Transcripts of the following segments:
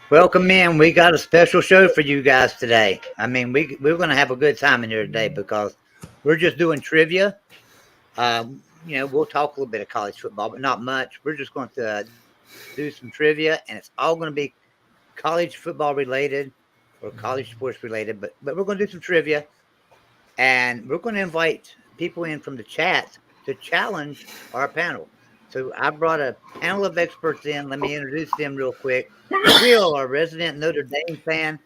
Welcome in. We got a special show for you guys today. I mean, we're going to have a good time in here today because we're just doing trivia. We'll talk a little bit of college football, but not much. We're just going to do some trivia, and it's all going to be college football related or college sports related. But we're going to do some trivia, and we're going to invite people in from the chat to challenge our panel. So I brought a panel of experts in. Let me introduce them real quick. Will, our resident Notre Dame fan.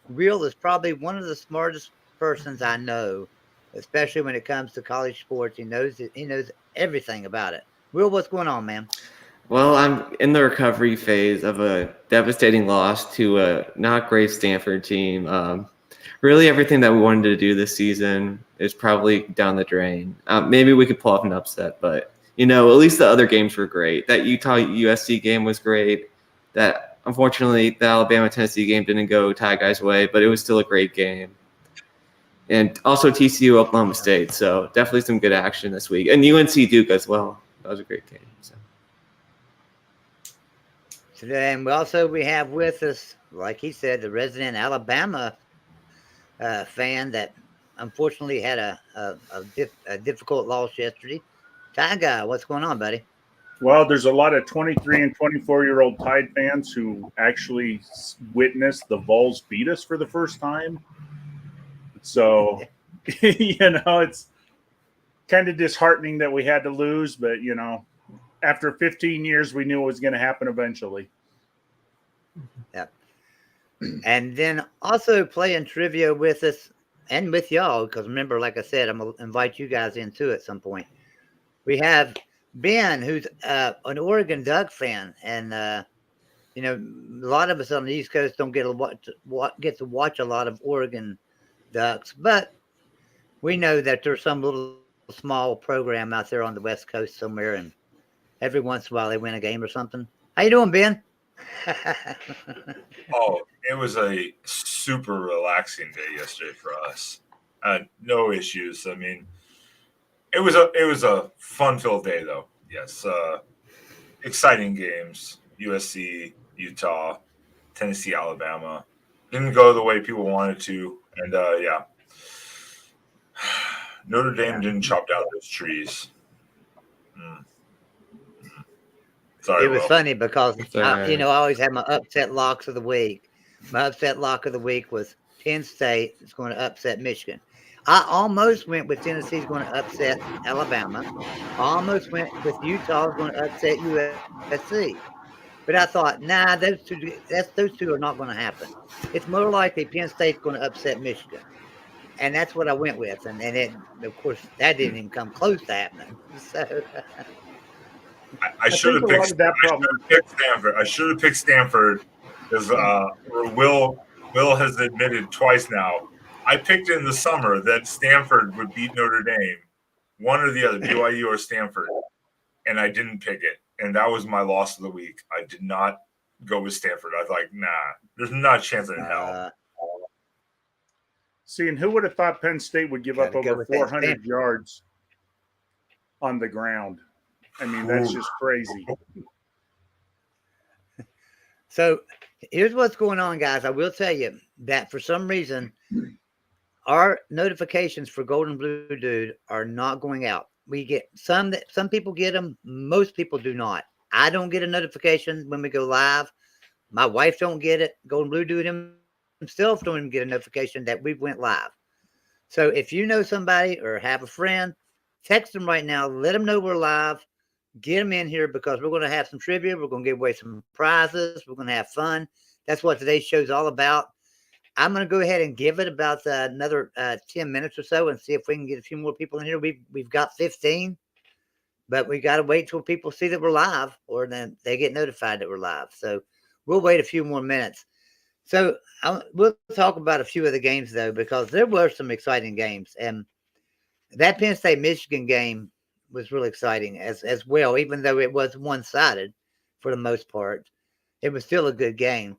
Will is probably one of the smartest persons I know, especially when it comes to college sports. He knows it. He knows everything about it. Will, what's going on, man? Well, I'm in the recovery phase of a devastating loss to a not great Stanford team. Really, everything that we wanted to do this season is probably down the drain. Maybe we could pull off an upset, but at least the other games were great. That Utah USC game was great. That unfortunately the Alabama Tennessee game didn't go Tie Guy's way, but it was still a great game. And also TCU Oklahoma State, so definitely some good action this week, and UNC Duke as well. That was a great game. So. Today, and we have with us, like he said, the resident Alabama fan that unfortunately had a difficult loss yesterday. Ty Guy, what's going on, buddy? Well, there's a lot of 23 and 24-year-old Tide fans who actually witnessed the Vols beat us for the first time. So, it's kind of disheartening that we had to lose, but, after 15 years, we knew it was going to happen eventually. Yep. And then also playing trivia with us and with y'all, because remember, like I said, I'm going to invite you guys into at some point. We have Ben, who's an Oregon Duck fan. And, a lot of us on the East Coast don't get to watch a lot of Oregon Ducks, but we know that there's some little small program out there on the West Coast somewhere, and every once in a while they win a game or something. How you doing, Ben? Oh, it was a super relaxing day yesterday for us. No issues. I mean, it was a fun-filled day, though. Yes, exciting games. USC, Utah, Tennessee, Alabama. Didn't go the way people wanted to, and Notre Dame didn't chop down those trees. Sorry, it was funny because I always have my upset locks of the week. My upset lock of the week was Penn State is going to upset Michigan. I almost went with Tennessee's going to upset Alabama. I almost went with Utah is going to upset USC. But I thought, nah, those two are not going to happen. It's more likely Penn State's going to upset Michigan. And that's what I went with. And it, of course, that didn't even come close to happening. So I should have picked Stanford. I should have picked Stanford because Will has admitted twice now. I picked in the summer that Stanford would beat Notre Dame, one or the other, BYU or Stanford, and I didn't pick it. And that was my loss of the week. I did not go with Stanford. I was like, nah, there's not a chance in hell. See, and who would have thought Penn State would give up over 400 yards on the ground? I mean, that's just crazy. So here's what's going on, guys. I will tell you that for some reason, our notifications for Golden Blue Dude are not going out. We get some people get them. Most people do not. I don't get a notification when we go live. My wife don't get it. Golden Blue Dude himself don't even get a notification that we went live. So if you know somebody or have a friend, text them right now. Let them know we're live. Get them in here because we're going to have some trivia. We're going to give away some prizes. We're going to have fun. That's what today's show is all about. I'm going to go ahead and give it about another 10 minutes or so and see if we can get a few more people in here. We've got 15, but we got to wait till people see that we're live or then they get notified that we're live. So we'll wait a few more minutes. So we'll talk about a few of the games, though, because there were some exciting games. And that Penn State-Michigan game was really exciting as well, even though it was one-sided for the most part. It was still a good game.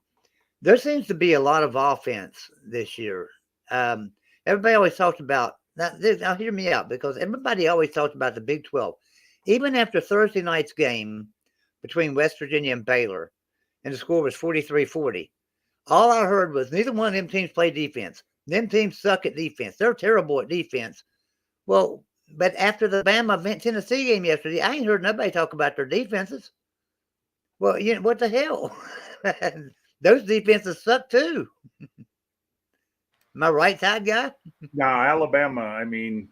There seems to be a lot of offense this year. Everybody always talks about now hear me out because everybody always talks about the Big 12. Even after Thursday night's game between West Virginia and Baylor, and the score was 43-40, All I heard was neither one of them teams play defense. Them teams suck at defense. They're terrible at defense. Well, but after the Bama Tennessee game yesterday, I ain't heard nobody talk about their defenses. Well, what the hell? Those defenses suck too. Am I right, Tide guy? No, Alabama, I mean,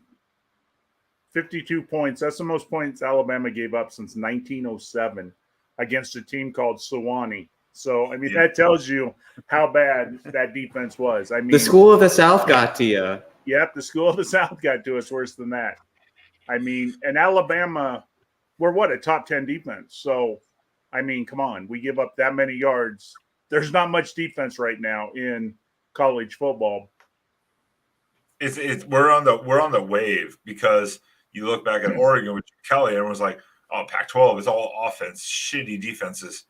52 points. That's the most points Alabama gave up since 1907 against a team called Sewanee. So, I mean, that tells you how bad that defense was. I mean, the school of the South got to you. Yep, the school of the South got to us worse than that. I mean, and Alabama, we're what, a top 10 defense. So, I mean, come on, we give up that many yards. There's not much defense right now in college football. We're on the wave because you look back at Oregon with Kelly, and everyone's like, "Oh, Pac-12 is all offense, shitty defenses."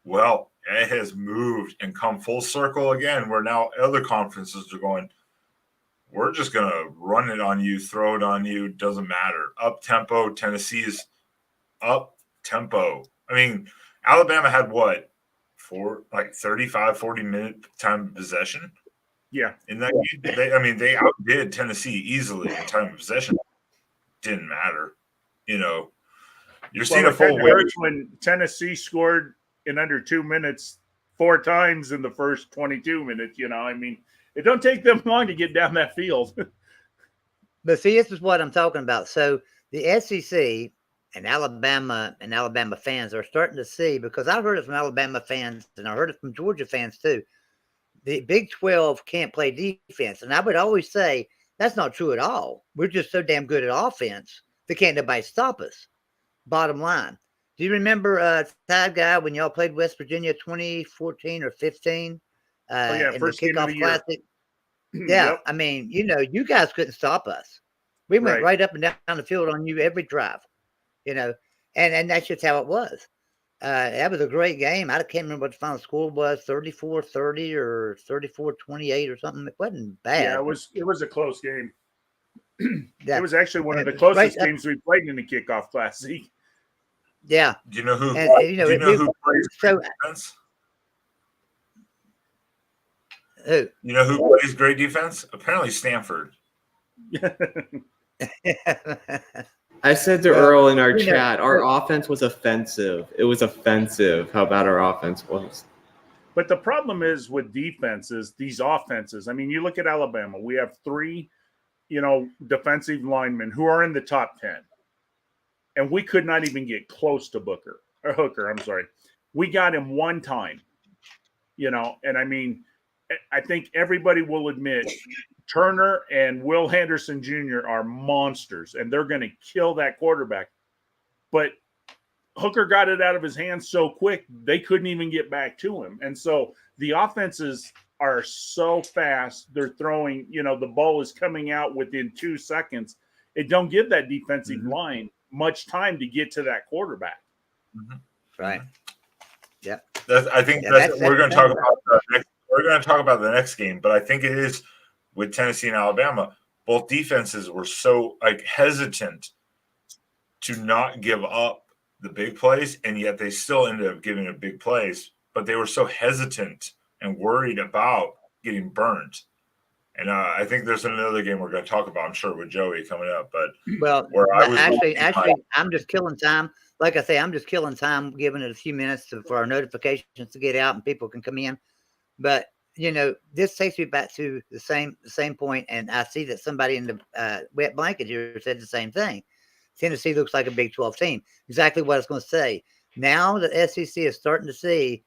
Well, it has moved and come full circle again, where now other conferences are going, we're just going to run it on you, throw it on you, doesn't matter. Up tempo, Tennessee's up tempo. I mean, Alabama had what? 35, 40-minute time of possession? Yeah. In that game, they outdid Tennessee easily in time of possession. Didn't matter. You're seeing a full wave. When Tennessee scored in under 2 minutes 4 times in the first 22 minutes, I mean, it don't take them long to get down that field. But see, this is what I'm talking about. So the SEC and Alabama fans are starting to see, because I heard it from Alabama fans and I heard it from Georgia fans too. The Big 12 can't play defense. And I would always say that's not true at all. We're just so damn good at offense that can't nobody stop us. Bottom line. Do you remember, Tide Guy, when y'all played West Virginia 2014 or 15? In first the game of kickoff the year. Classic? Yeah, Yep. I mean, you guys couldn't stop us. We went right up and down the field on you every drive, and that's just how it was. That was a great game. I can't remember what the final score was, 34-30 or 34-28 or something. It wasn't bad. Yeah, it was a close game. Yeah. It was actually one of the closest games we played in the kickoff classic. Yeah. Do you know who? Who plays great defense? Who? You know who plays great defense? Apparently, Stanford. I said to Earl in our chat, our offense was offensive. It was offensive how bad our offense was. But the problem is with defenses, these offenses. I mean, you look at Alabama. We have 3, defensive linemen who are in the top 10. And we could not even get close to Hooker. I'm sorry. We got him one time, and I mean, I think everybody will admit Turner and Will Henderson Jr. are monsters, and they're going to kill that quarterback. But Hooker got it out of his hands so quick, they couldn't even get back to him. And so the offenses are so fast. They're throwing, the ball is coming out within 2 seconds. It don't give that defensive line much time to get to that quarterback. Right. Yeah. I think we're going to talk about we're going to talk about the next game, but I think it is with Tennessee and Alabama. Both defenses were so hesitant to not give up the big plays, and yet they still ended up giving up big plays. But they were so hesitant and worried about getting burned. And I think there's another game we're going to talk about, I'm sure, with Joey coming up. But actually, I'm just killing time. Like I say, I'm just killing time, giving it a few minutes for our notifications to get out and people can come in. But this takes me back to the same point, and I see that somebody in the wet blanket here said the same thing. Tennessee looks like a Big 12 team. Exactly what I was going to say. Now the SEC is starting to see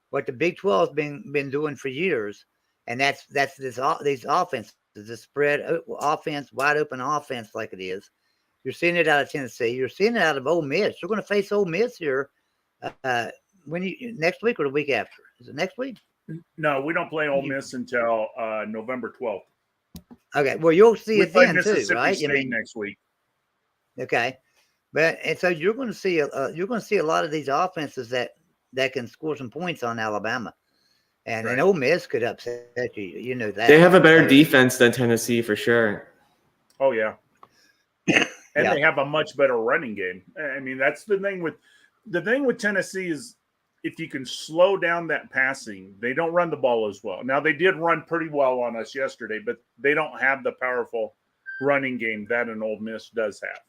what the Big 12 has been doing for years. And that's these offenses, the spread offense, wide open offense like it is. You're seeing it out of Tennessee. You're seeing it out of Ole Miss. You're going to face Ole Miss here next week or the week after. Is it next week? No, we don't play Ole Miss until November 12th. Okay, well you'll see it then too, right? State next week. Okay, and so you're going to see a lot of these offenses that can score some points on Alabama. And Ole Miss could upset you. You know that. They have a better defense than Tennessee for sure. Oh, yeah. And they have a much better running game. I mean, that's the thing with Tennessee is if you can slow down that passing, they don't run the ball as well. Now, they did run pretty well on us yesterday, but they don't have the powerful running game that an Ole Miss does have.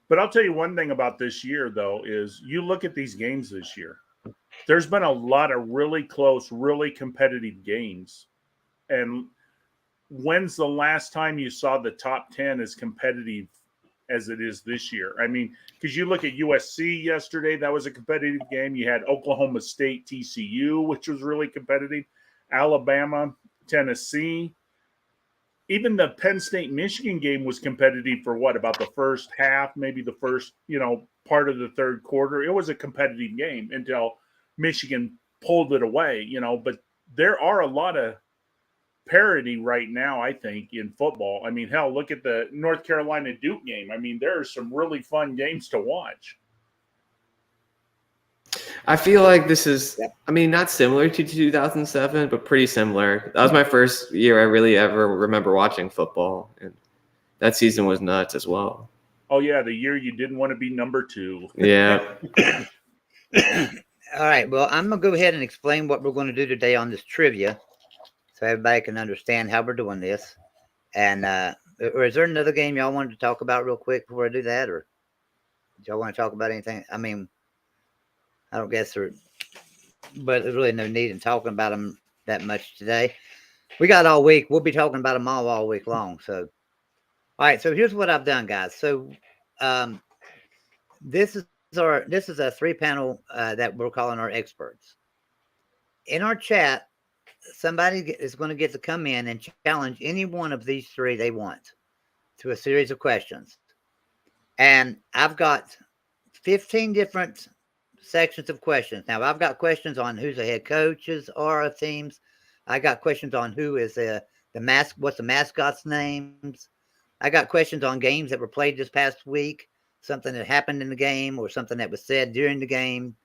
But I'll tell you one thing about this year, though, is you look at these games this year. There's been a lot of really close, really competitive games. And when's the last time you saw the top 10 as competitive as it is this year? I mean, because you look at USC yesterday, that was a competitive game. You had Oklahoma State, TCU, which was really competitive. Alabama, Tennessee. Even the Penn State-Michigan game was competitive for about the first half, maybe the first, part of the third quarter. It was a competitive game until Michigan pulled it away, but there are a lot of parity right now, I think, in football. I mean, hell, look at the North Carolina Duke game. I mean, there are some really fun games to watch. I feel like this is, not similar to 2007, but pretty similar. That was my first year I really ever remember watching football, and that season was nuts as well. Oh, yeah, the year you didn't want to be number 2. Yeah. All right, well, I'm going to go ahead and explain what we're going to do today on this trivia so everybody can understand how we're doing this. And or is there another game y'all wanted to talk about real quick before I do that, or do y'all want to talk about anything? I mean, I don't guess but there's really no need in talking about them that much today. We got all week. We'll be talking about them all week long. So, all right. So here's what I've done, guys. So, this is a 3-panel that we're calling our experts. In our chat, somebody is going to get to come in and challenge any one of these 3 they want to a series of questions. And I've got 15 different sections of questions. Now, I've got questions on who's the head coaches are of teams. I got questions on who is what's the mascot's names. I got questions on games that were played this past week, something that happened in the game or something that was said during the game,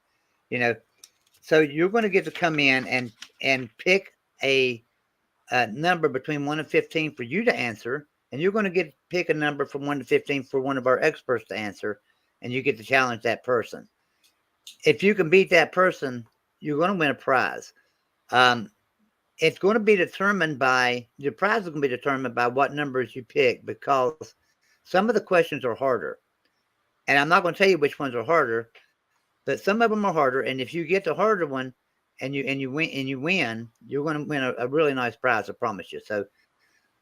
So you're going to get to come in and pick a number between 1 and 15 for you to answer, and you're going to pick a number from 1 to 15 for one of our experts to answer, and you get to challenge that person. If you can beat that person, you're going to win a prize. It's going to be determined your prize is going to be determined by what numbers you pick, because some of the questions are harder. And I'm not going to tell you which ones are harder, but some of them are harder. And if you get the harder one and you win, you're going to win a really nice prize, I promise you. So,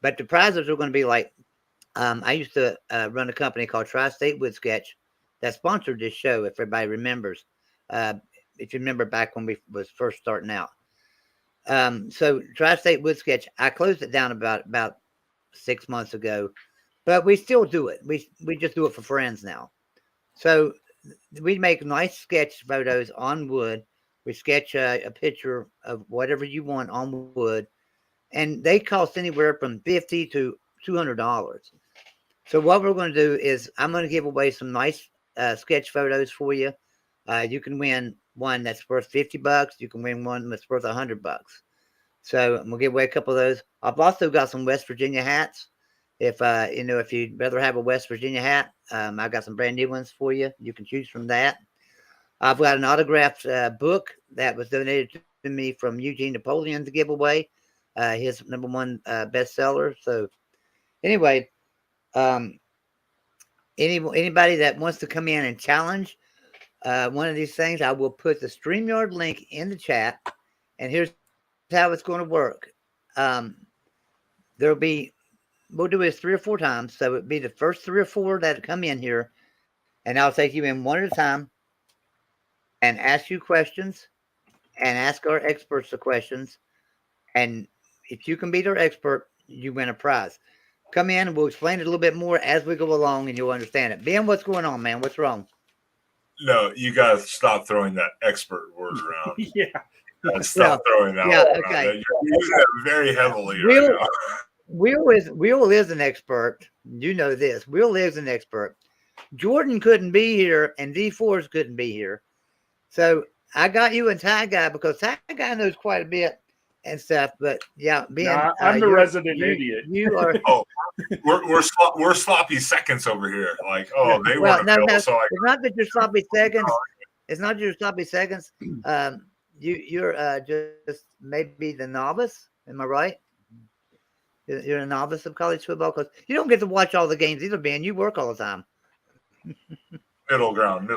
but the prizes are going to be like, I used to run a company called Tri-State Wood Sketch that sponsored this show, if everybody remembers. If you remember back when we was first starting out. So Tri-State Wood Sketch, I closed it down about 6 months ago, but we still do it. We just do it for friends now. So we make nice sketch photos on wood. We sketch a picture of whatever you want on wood, and they cost anywhere from $50 to $200. So what we're going to do is I'm going to give away some nice sketch photos for you. You can win one that's worth $50. You can win one that's worth $100. So we'll give away a couple of those. I've also got some West Virginia hats. If you'd rather have a West Virginia hat, I've got some brand new ones for you. You can choose from that. I've got an autographed book that was donated to me from Eugene Napoleon to give away. His #1 bestseller. So anyway, anybody that wants to come in and challenge one of these things, I will put the StreamYard link in the chat. And here's how it's going to work. We'll do this 3 or 4 times. So it'd be the first 3 or 4 that come in here, and I'll take you in one at a time and ask you questions and ask our experts the questions. And if you can beat our expert, you win a prize. Come in and we'll explain it a little bit more as we go along, and you'll understand it. Ben, what's going on, man? What's wrong? No, you got to stop throwing that expert word around. Yeah. Stop throwing that word okay. around. You're using it very heavily right now. Will is an expert. You know this. Will is an expert. Jordan couldn't be here, and D4s couldn't be here. So I got you and Ty Guy because Ty Guy knows quite a bit, and stuff. But yeah, being I'm the resident idiot. You are. Oh, we're sloppy seconds over here. Like, oh, they Well, weren't no, available. no. So It's not that you're sloppy seconds. It's not your sloppy seconds. You're just maybe the novice. Am I right? You're a novice of college football because you don't get to watch all the games either, Ben. You work all the time. middle ground.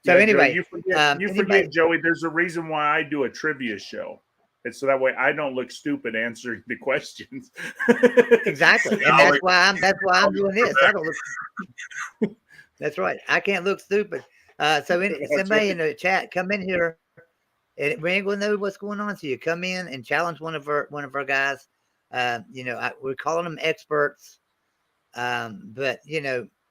So anyway, Joe, you forget, Joey. There's a reason why I do a trivia show. It's so that way I don't look stupid answering the questions. Exactly, and that's why I'm doing this. I don't look. That's right. I can't look stupid. Somebody in the chat, come in here, and we ain't gonna know what's going on. So you come in and challenge one of our guys. We're calling them experts, but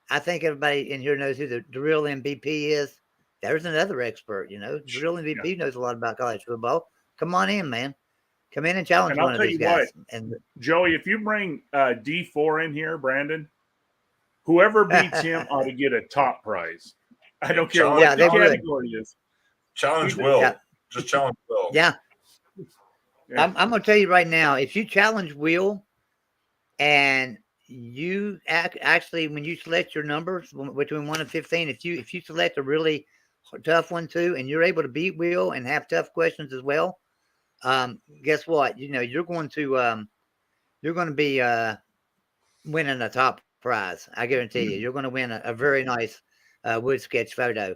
I think everybody in here knows who the real MVP is. There's another expert. The real MVP knows a lot about college football. Come on in, man. Come in and challenge one of these guys. And Joey, if you bring D4 in here, Brandon, whoever beats him ought to get a top prize. I don't care what the category is. Challenge Will. Yeah. Just challenge Will. Yeah. I'm going to tell you right now, if you challenge Will and you actually, when you select your numbers between 1 and 15, if you select a really tough one too, and you're able to beat Will and have tough questions as well, guess what? You're going to be winning a top prize. I guarantee you. You're going to win a very nice wood sketch photo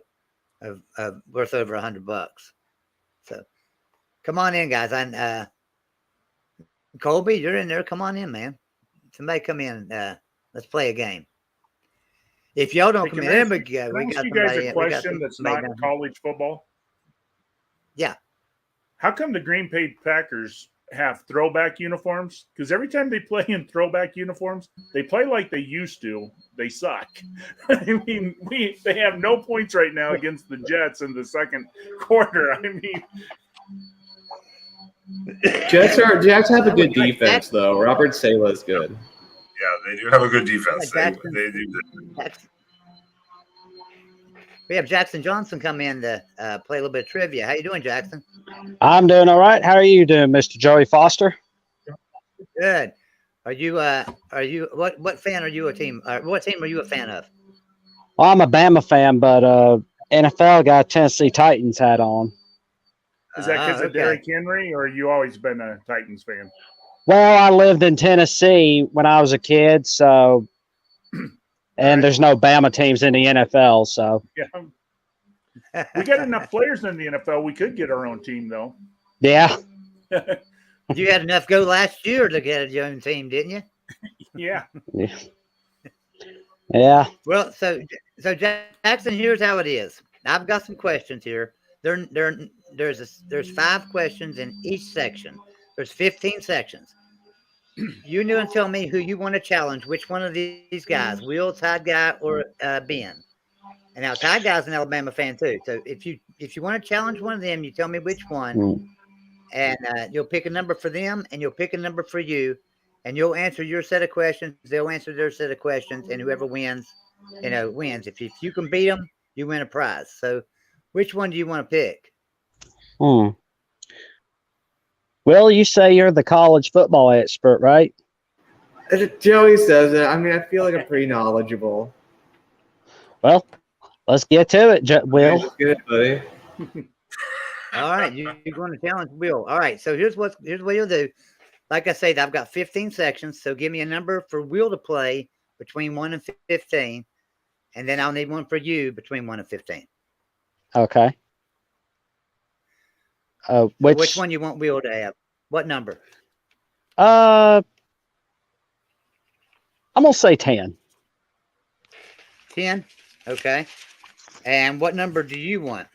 of worth over $100. So come on in, guys. And Colby, you're in there. Come on in, man. Somebody come in. Let's play a game. If y'all don't come in, there we go. We got you guys a question that's not college football. Yeah. How come the Green Bay Packers have throwback uniforms? Because every time they play in throwback uniforms, they play like they used to. They suck. I mean, they have no points right now against the Jets in the second quarter. I mean, Jets have a good defense though. Robert Saleh's good. Yeah, they do have a good defense. They do. We have Jackson Johnson come in to play a little bit of trivia. How you doing, Jackson? I'm doing all right. How are you doing, Mr. Joey Foster? Good. Are you what fan are you a team? What team are you a fan of? Well, I'm a Bama fan, but NFL got Tennessee Titans hat on. Is that because of Derrick Henry, or you always been a Titans fan? Well, I lived in Tennessee when I was a kid, so and there's no Bama teams in the NFL, so yeah. We got enough players in the NFL. We could get our own team, though. Yeah. You had enough go last year to get your own team, didn't you? Yeah. Yeah. Well, so Jackson, here's how it is. I've got some questions here. There's 5 questions in each section. There's 15 sections. You know and tell me who you want to challenge, which one of these guys, Will, Tide Guy, or Ben. And now Tide Guy's an Alabama fan too. So if you want to challenge one of them, you tell me which one, and you'll pick a number for them, and you'll pick a number for you, and you'll answer your set of questions. They'll answer their set of questions, and whoever wins, wins. If you can beat them, you win a prize. So which one do you want to pick? Well, you say you're the college football expert, right? Joey says it. I mean, I feel like I'm pretty knowledgeable. Well, let's get to it, Will. Let's get it, buddy. All right, you're going to challenge Will. All right, so here's what you'll do. Like I said, I've got 15 sections, so give me a number for Will to play between 1 and 15, and then I'll need one for you between 1 and 15. Okay. Which one you want Will to have? What number? I'm gonna say 10. 10. Okay. And what number do you want?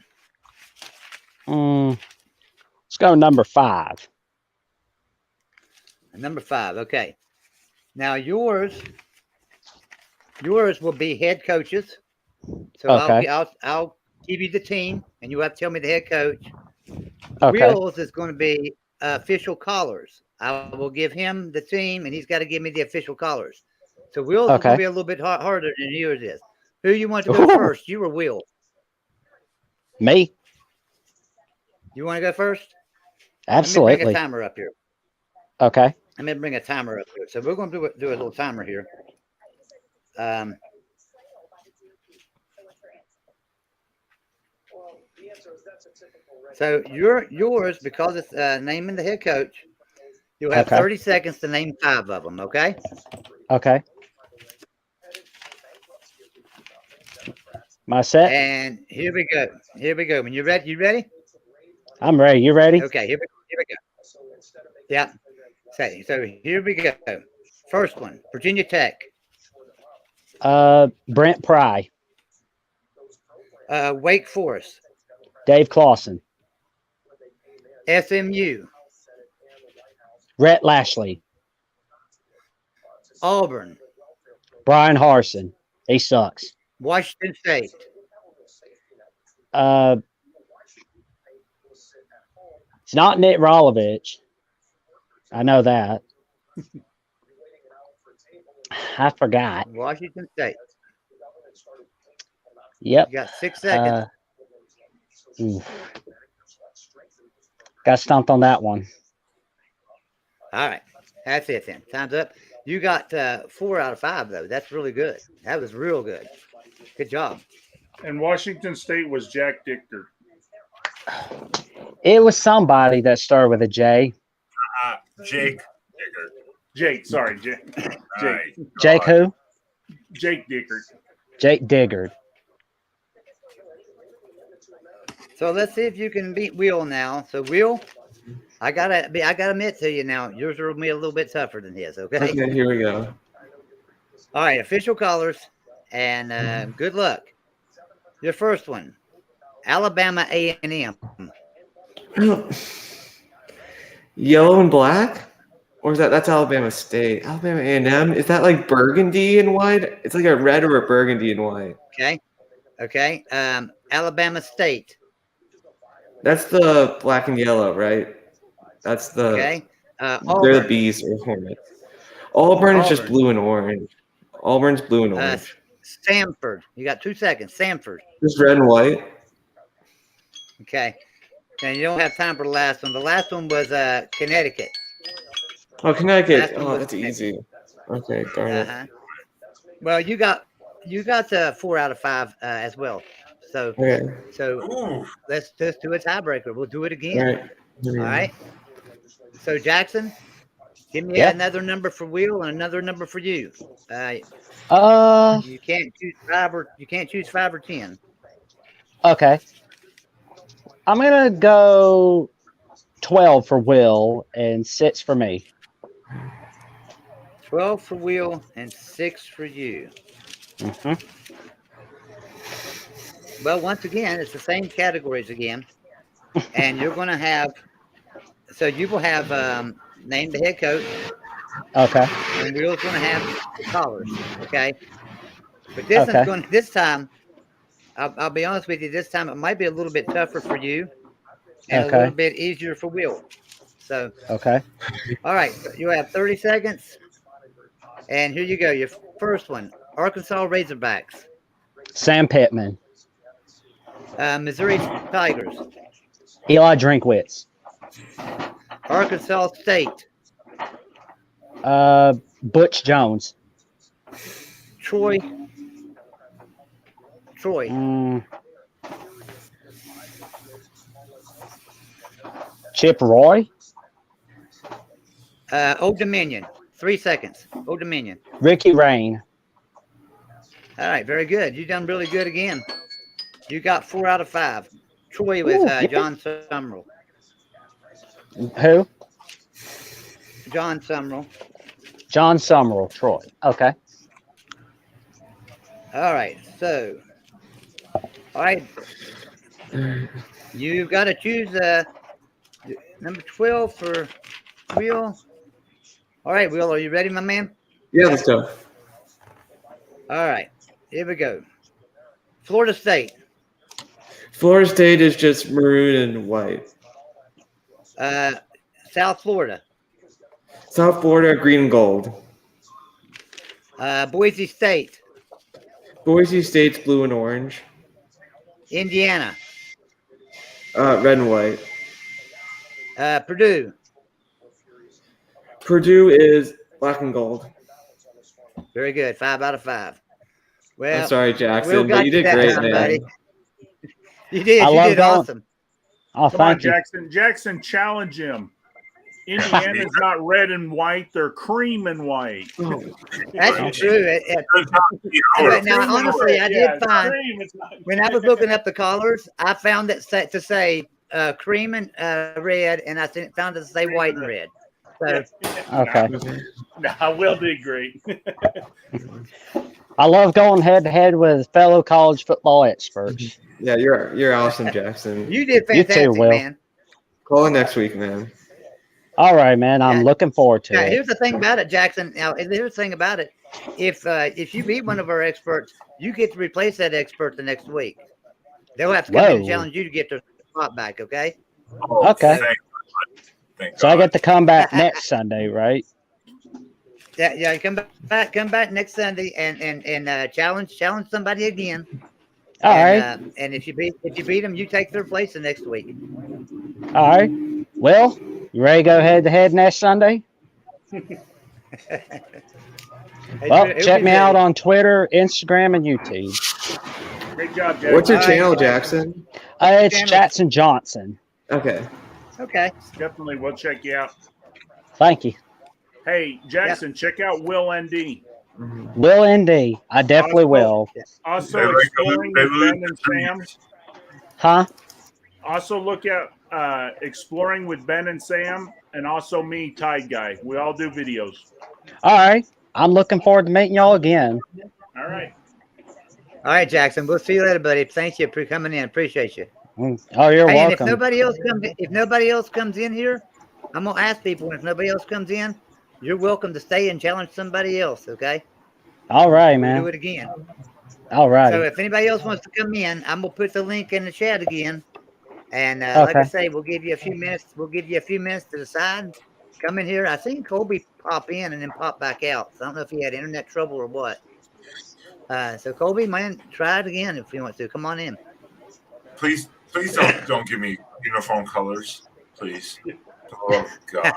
Let's go number 5. Number 5. Okay. Now yours will be head coaches. So okay. I'll give you the team, and you have to tell me the head coach. Okay. Will's is going to be official callers. I will give him the team, and he's got to give me the official callers. So Will's is going to be a little bit harder than yours is. Who you want to go first, you or Will? Me. You want to go first? Absolutely. Let me bring a timer up here. Okay. Let me bring a timer up here. So we're going to do a little timer here. So yours, because it's naming the head coach, you'll have 30 seconds to name 5 of them, okay? Okay. My set? And here we go. Here we go. When you're ready, you ready? I'm ready. You ready? Okay, here we go. Yeah. So here we go. First one, Virginia Tech. Brent Pry. Wake Forest. Dave Clawson. SMU. Rhett Lashley. Auburn. Brian Harson. He sucks. Washington State. It's not Nick Rolovich. I know that. I forgot. Washington State. Yep. You got 6 seconds. Got stumped on that one. All right. That's it then. Time's up. You got 4 out of 5, though. That's really good. That was real good. Good job. And Washington State was Jack Dichter. It was somebody that started with a J. Jake Dicker. Jake, sorry, Jake. Right. Jake who? Jake Dicker. Jake Diggard. So let's see if you can beat Will now. So Will, I gotta admit to you now, yours will be a little bit tougher than his. Okay. Okay, here we go. All right, official colors, and good luck. Your first one, Alabama A&M. Yellow and black, or is that's Alabama State? Alabama A&M, is that like burgundy and white? It's like a red or a burgundy and white. Okay. Alabama State. That's the black and yellow, right? That's the Okay. they're Auburn. the bees or hornets. Auburn is just blue and orange. Auburn's blue and orange. Samford. You got 2 seconds. Samford. Just red and white. Okay. And you don't have time for the last one. The last one was Connecticut. Oh, Connecticut. Last one Oh, was that's Connecticut. easy. Okay, darn it. Well, you got 4 out of 5 as well. So Ooh. let's just do a tiebreaker. We'll do it again. All right. All right. So Jackson, give me Yep. another number for Will and another number for you. You can't choose 5 or 10. Okay. I'm gonna go 12 for Will and 6 for me. 12 for Will and 6 for you. Mm-hmm. Well, once again, it's the same categories again. And you're going to have, so you will have named the head coach. Okay. And Will's going to have the callers. Okay. But this is going to, this time, I'll be honest with you, this time it might be a little bit tougher for you and a little bit easier for Will. So, okay. All right. You have 30 seconds. And here you go. Your first one, Arkansas Razorbacks. Sam Pittman. Missouri Tigers. Eli Drinkwitz. Arkansas State. Butch Jones. Troy. Chip Roy. Old Dominion. 3 seconds. Old Dominion. Ricky Rain. All right, very good. You done really good again. You got 4 out of 5. Troy was John Summerall. Who? John Summerall. John Summerall, Troy. Okay. All right, so. All right. You've got to choose number 12 for Will. All right, Will, are you ready, my man? Yeah, let's go. All right, here we go. Florida State. Florida State is just maroon and white. South Florida. South Florida, green and gold. Boise State. Boise State's blue and orange. Indiana. Red and white. Purdue. Purdue is black and gold. Very good. 5 out of 5. Well, I'm sorry, Will Jackson, got but you did that great, time, man. buddy. You did. I You love did going- awesome. Oh, Come on, thank you. Jackson. Jackson, challenge him. Indiana's not red and white; they're cream and white. That's true. Hour. Now, honestly, I did find cream. It's not when I was looking up the colors, I found it set to say cream and red, and I found it to say white and red. So Okay. Nah, Will did great. I love going head to head with fellow college football experts. Yeah, you're awesome, Jackson. you did You too, fantastic, Will. man. Call in next week, man. All right, man. I'm Yeah. looking forward to Now, it. here's the thing about it, Jackson. Now, here's the thing about it. If you beat one of our experts, you get to replace that expert the next week. They'll have to come in and Whoa. challenge you to get their spot back. Okay. Oh, Okay. Thank So I God. get to come back next Sunday, right? Yeah. Come back next Sunday and challenge somebody again. All right. And if you beat them, you take their place the next week. All right. Well, you ready to go head to head next Sunday? Well, check me out on Twitter, Instagram, and YouTube. Great job, Jackson. What's your All right. channel, Jackson? It's Channel. Jackson Johnson. Okay. Okay. Definitely, we'll check you out. Thank you. Hey, Jackson, check out Will ND. Will ND. I definitely will. Also, They like exploring they with lose Ben and the three Sam. years. Huh? Also, look at exploring with Ben and Sam, and also me, Tide Guy. We all do videos. All right. I'm looking forward to meeting y'all again. All right. All right, Jackson. We'll see you later, buddy. Thank you for coming in. Appreciate you. Oh, you're Hey, and if welcome. nobody else comes in here, I'm gonna ask people. If nobody else comes in, you're welcome to stay and challenge somebody else. Okay? All right, We'll man. do it again. All right. So if anybody else wants to come in, I'm gonna put the link in the chat again. And like I Okay. say, we'll give you a few minutes. We'll give you a few minutes to decide. Come in here. I seen Colby pop in and then pop back out. So I don't know if he had internet trouble or what. So Colby, man, try it again if you want to. Come on in. Please don't give me uniform colors, please. Oh God,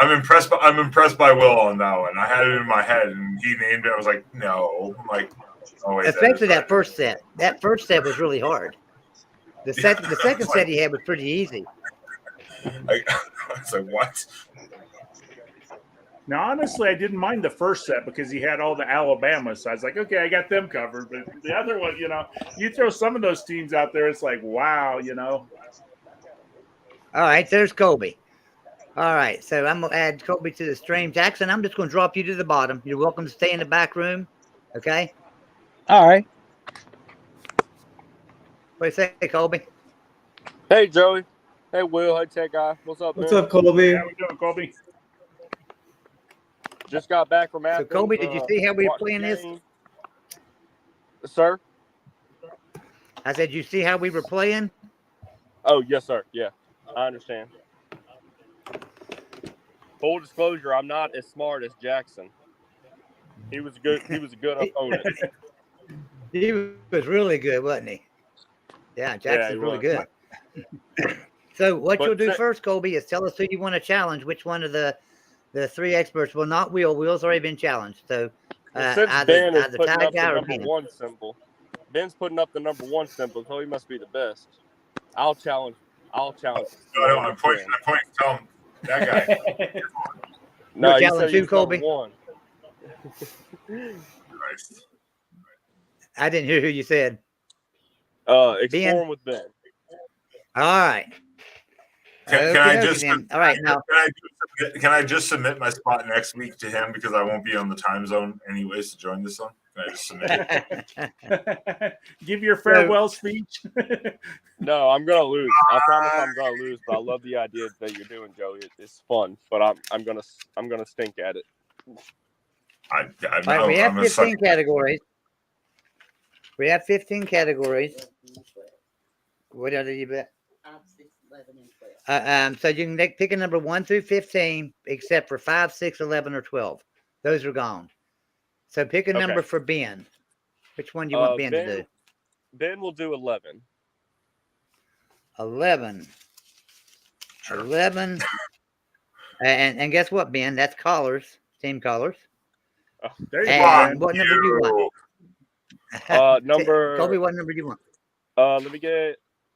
I'm impressed by Will on that one. I had it in my head, and he named it. I was like, no. I'm like, oh wait, Especially that that first set. That first set was really hard. The second set he had was pretty easy. I was like, what? Now, honestly, I didn't mind the first set because he had all the Alabama. So I was like, okay, I got them covered. But the other one, you throw some of those teams out there, it's like, wow, All right, there's Colby. All right, so I'm gonna add Colby to the stream. Jackson, I'm just gonna drop you to the bottom. You're welcome to stay in the back room. Okay. All right. What do you say, Colby? Hey, Joey. Hey, Will. Hey, Tech Guy. What's up, What's man? up, Colby? How we doing, Colby? Just got back from Athens. Colby, did you see how we were watched the playing this? game. Sir? I said, you see how we were playing? Oh, yes, sir. Yeah, I understand. Full disclosure, I'm not as smart as Jackson. He was a good opponent. He was really good, wasn't he? Yeah, Jackson's he really was. good. So what But you'll do Tech- first, Colby, is tell us who you want to challenge. Which one of the three experts? Well, not Will. Will's already been challenged. So Since Ben is either putting Ty up the Guy or number Ben. one symbol, Ben's putting up the number one symbol, so he must be the best. I'll challenge. No, I'm pointing. Tell him that guy. No, You'll you challenge said he who, was Colby? number one. Christ. I didn't hear who you said. Exploring with Ben. All right. Can I Okey-dokey just then. All right, now can I just submit my spot next week to him because I won't be on the time zone anyways to join this one? Can I just submit it? Give your farewell speech. No, I'm gonna lose. I promise I'm gonna lose. But I love the idea that you're doing, Joey. It's fun, but I'm gonna stink at it. I All right, know we have I'm a sucker. 15 categories. We have 15 categories. What other you bet? So you can pick a number 1 through 15, except for 5, 6, 11, or 12. Those are gone. So pick a number for Ben. Which one do you want Ben to do? Ben will do 11. 11. Sure. 11. And guess what, Ben? That's callers, team callers. There you And go. what number do you want? Number. Kobe, what number do you want?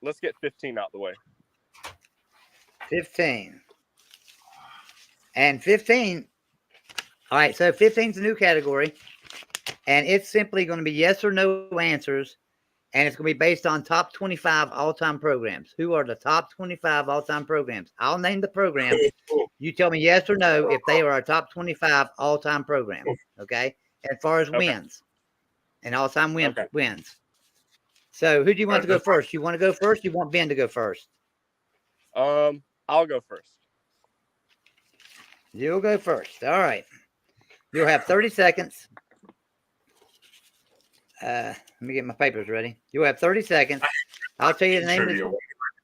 Let's get 15 out the way. 15. And 15. All right, so 15 is a new category. And it's simply going to be yes or no answers. And it's going to be based on top 25 all-time programs. Who are the top 25 all-time programs? I'll name the program. You tell me yes or no if they are our top 25 all-time program. Okay? As far as wins. And all-time wins. So who do you want to go first? You want to go first? You want Ben to go first? I'll go first. You'll go first. All right. You'll have 30 seconds. Let me get my papers ready. You'll have 30 seconds. I'll tell you the name of the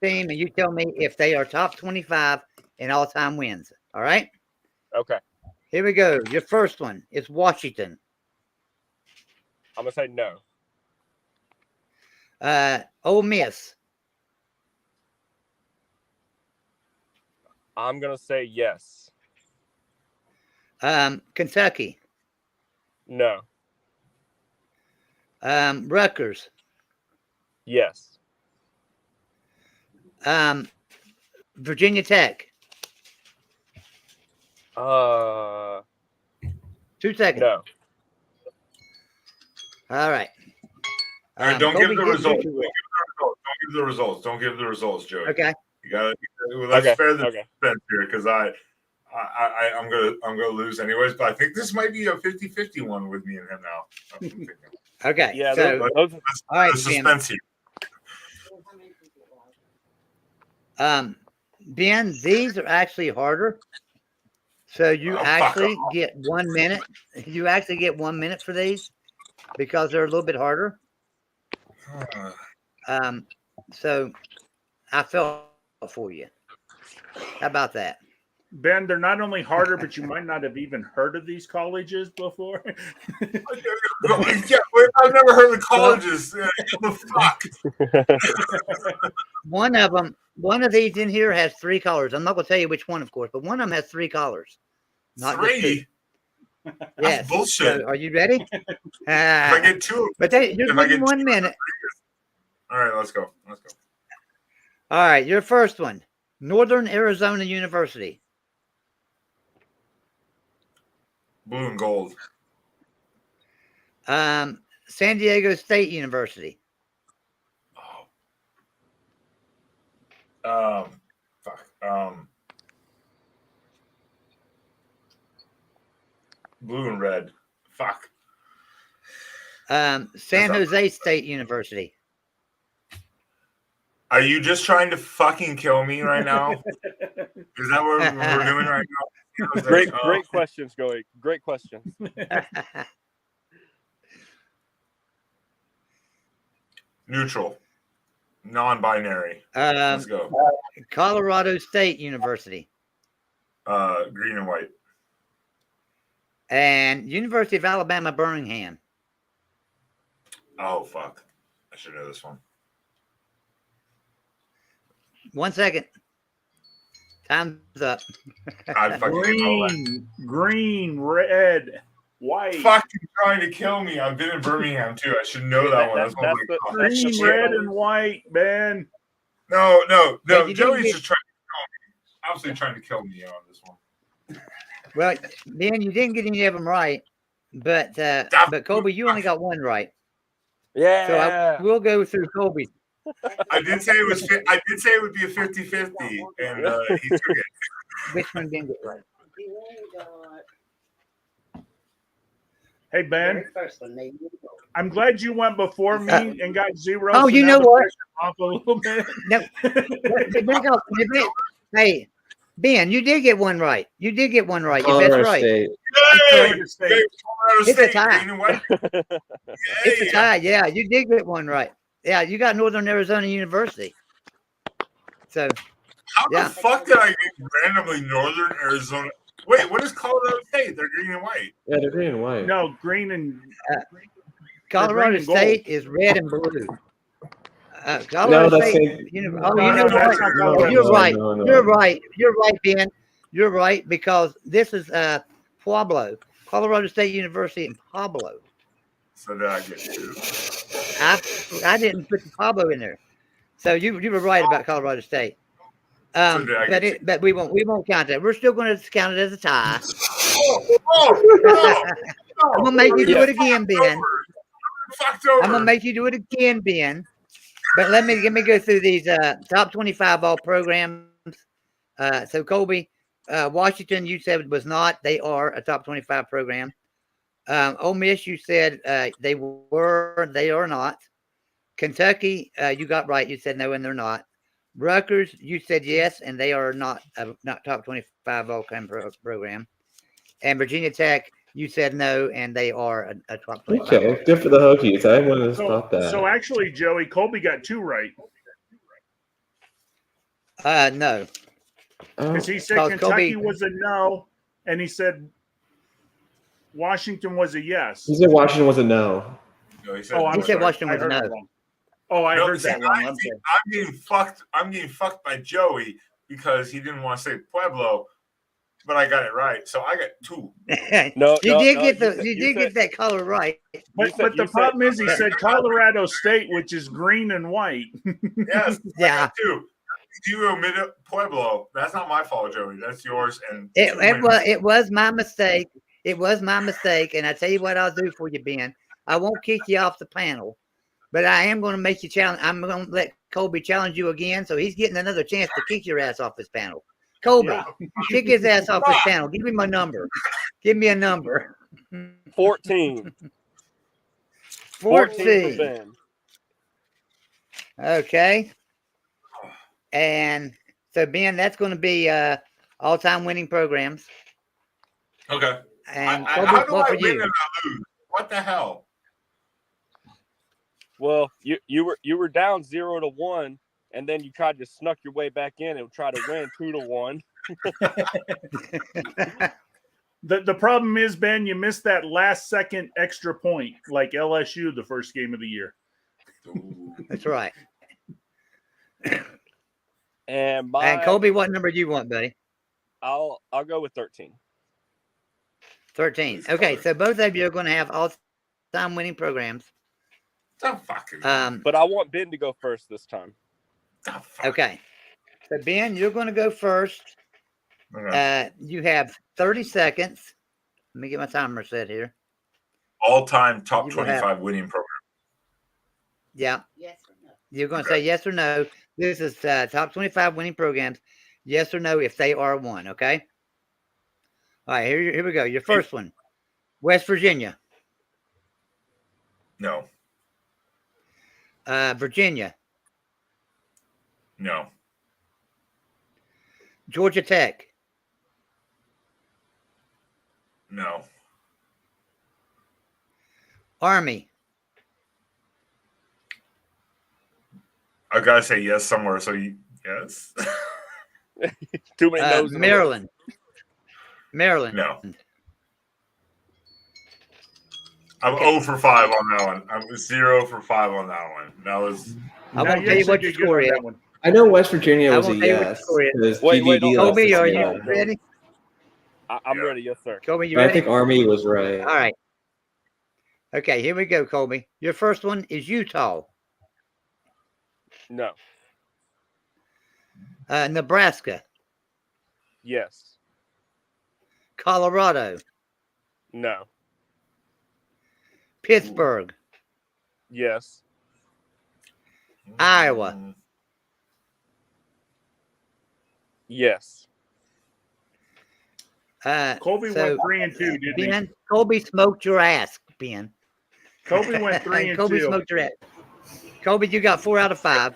team, and you tell me if they are top 25 in all-time wins. All right? Okay. Here we go. Your first one is Washington. I'm going to say no. Ole Miss. I'm going to say yes. Kentucky. No. Rutgers. Yes. Virginia Tech. 2 seconds. No. All right. All right, don't Kobe, give the get results. into it. Don't give the results. Don't give the results, Joey. Okay. You got let's spare the Okay. suspense here because I'm gonna lose anyways. But I think this might be a 50-50 one with me and him now. I'm thinking. Okay. Yeah, So, those all right, The suspense here. Ben, these are actually harder. So you Oh, fuck actually off. get 1 minute. You actually get 1 minute for these because they're a little bit harder. So I felt for you. How about that? Ben, they're not only harder, but you might not have even heard of these colleges before. Yeah, I've never heard of the colleges. The fuck? One of these in here has 3 colors. I'm not going to tell you which one, of course, but one of them has 3 colors. Not just 2. 3? Yes. That's bullshit. So are you ready? If I get 2, But you're if I getting get 1 2, minute. all right, let's go. All right, your first one. Northern Arizona University. Blue and gold. San Diego State University. Fuck. Blue and red. Fuck. San Jose State University. Are you just trying to fucking kill me right now? Is that what we're doing right now? Great questions, Joey. Great questions. Neutral. Non-binary. Let's go. Colorado State University. Green and white. And University of Alabama, Birmingham. Oh, fuck. I should know this one. 1 second. Time's up. I fucking Green, red, white. fucking trying to kill me. I've been in Birmingham too. I should know that one. That's one of my that's Green, the- red, and white, man. No. Hey, you Joey's didn't just trying to kill me. Absolutely trying to kill me on this one. Well, Ben, you didn't get any of them right, but Kobe, you only got 1 right. Yeah. So I will go through Kobe. I did say it was. I did say it would be a 50-50, and he took it. Which one didn't get right? Hey, Ben, I'm glad you went before me and got 0. Oh, so you now know the what? pressure's off a little bit. No. Hey, Ben, you did get 1 right. You did get 1 right. You Colorado that's right. State. Colorado State. Colorado It's a State, tie. green and white. It's a tie. Yeah, you did get 1 right. Yeah, you got Northern Arizona University. So, How yeah. the fuck did I get randomly Northern Arizona? Wait, what is Colorado State? They're green and white. Yeah, they're green and white. No, green and Colorado green and gold. State is red and blue. Colorado that's State. it. You know, No, you know that's what? not Oh, Colorado you're State. right. No. You're right. You're right, Ben. You're right because this is Pueblo, Colorado State University in Pueblo. So did I get two? I didn't put the Pueblo in there, so you were right about Colorado State. So did I get two? But we won't count that. We're still going to count it as a tie. I'm gonna make you do it again, Ben. Fucked over. I'm gonna make you do it again, Ben. But let me go through these top 25 all programs. So Colby, Washington, you said was not. They are a top 25 program. Ole Miss, you said they were. They are not. Kentucky, you got right. You said no, and they're not. Rutgers, you said yes, and they are not top 25 all time program. And Virginia Tech, you said no, and they are a top 25. Okay, good for the Hokies. I wanted to So, stop that. so actually, Joey, Colby got two right No. because he said Because Kentucky Colby- was a no, and he said Washington was a yes. He said Washington was a no. No, he said, Oh, I'm He said sorry. Washington I was a heard no. it wrong. Oh, I No, heard see, that wrong. I'm sorry. I'm getting fucked. I'm getting fucked by Joey because he didn't want to say Pueblo, but I got it right. So I got two. No, you no, did no, get you the said- you you did said- get that color right. But the problem is, he said Colorado State, which is green and white. Yes. Yeah. I got two. You omitted Pueblo. That's not my fault, Joey. That's yours. And It was my mistake. It was my mistake. And I tell you what I'll do for you, Ben. I won't kick you off the panel, but I am going to make you challenge. I'm going to let Colby challenge you again, so he's getting another chance to kick your ass off his panel. Colby, Yeah. kick his ass off his panel. Give me my number. Give me a number. 14. 14 for 14. Ben. Okay. And so, Ben, that's going to be all-time winning programs. okay. And How Colby, do what I for win you? and I lose? What the hell? Well, you were down 0-1, and then you tried to snuck your way back in and try to win 2-1. The problem is, Ben, you missed that last second extra point, like LSU the first game of the year. Ooh. That's right. And And Colby, what number do you want, buddy? I'll go with 13. 13. Okay, so both of you are going to have all-time winning programs. The fucking. But I want Ben to go first this time. the fuck? Okay. So, Ben, you're going to go first. Okay. You have 30 seconds. Let me get my timer set here. All-time top You will have- 25 winning program. Yeah. Yes or no? You're going to say yes or no. This is top 25 winning programs. Yes or no if they are one, okay? All right, here we go. Your first one. West Virginia. No. Virginia. No. Georgia Tech. No. Army. I gotta say yes somewhere. So yes. Too many no's. in a row. Maryland. Maryland. No. I'm 0 for 5 on that one. I'm 0 for 5 on that one. That was. I Now, won't you tell you actually what your did good score on is. that one. I know West Virginia I was a won't tell you what yes. the score is. Because Wait, GDD don't- left Colby, us are a you no. ready? I'm Yeah. ready. Yes, sir. Colby, you But I ready? think Army was right. All right. Okay, here we go, Colby. Your first one is Utah. No. Nebraska. Yes. Colorado. No. Pittsburgh. Yes. Iowa. Yes. Colby went 3 and 2, didn't he? Ben, Colby smoked your ass, Ben. Colby went 3 and Colby 2. smoked your ass. Colby, you got 4 out of 5.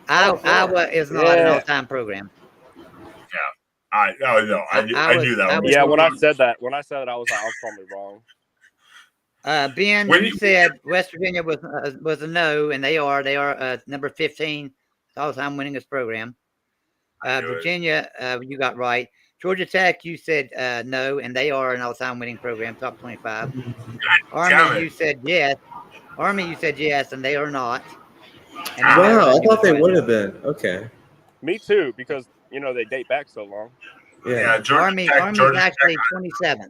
Iowa is not an Yeah. all-time program. I knew that one. Yeah. When I said that, I was probably wrong. Ben, When you you- said West Virginia was a no, and they are number 15 all-time winningest program. I knew it. Virginia, you got right. Georgia Tech, you said no, and they are an all-time winning program, top 25. damn Army, it. you said yes. Army, you said yes, and they are not. And Wow, I Alabama thought they was would right have been. Okay. Me too, because they date back so long. Yeah. Yeah, Georgia Tech. Army's Georgia actually Tech. 27th.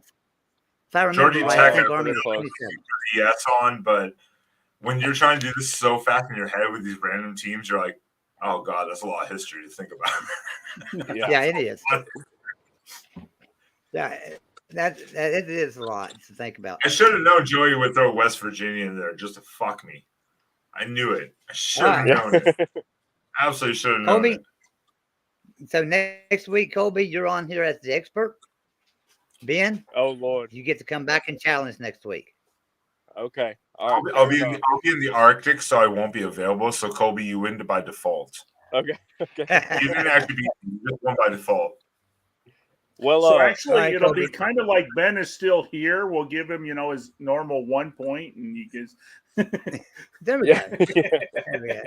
If I remember Georgia right, Tech I think so Army they're was close. 27th. Yes on, but when you're trying to do this so fast in your head with these random teams, you're like, oh god, that's a lot of history to think about. Yeah, it is. Yeah, that it is a lot to think about. I should have known Joey would throw West Virginia in there just to fuck me. I knew it. I should have known it. Absolutely should have known Colby, it. so next week, Colby, you're on here as the expert. Ben, Oh Lord. you get to come back and challenge next week. Okay. All right. I'll be in the Arctic, so I won't be available. So Colby, you win by default. Okay. Okay. You didn't actually beat me. You just won by default. Well, So actually, all right, it'll Kobe. be kind of like Ben is still here. We'll give him, his normal 1 point, and he gets. There we yeah. go. There we go.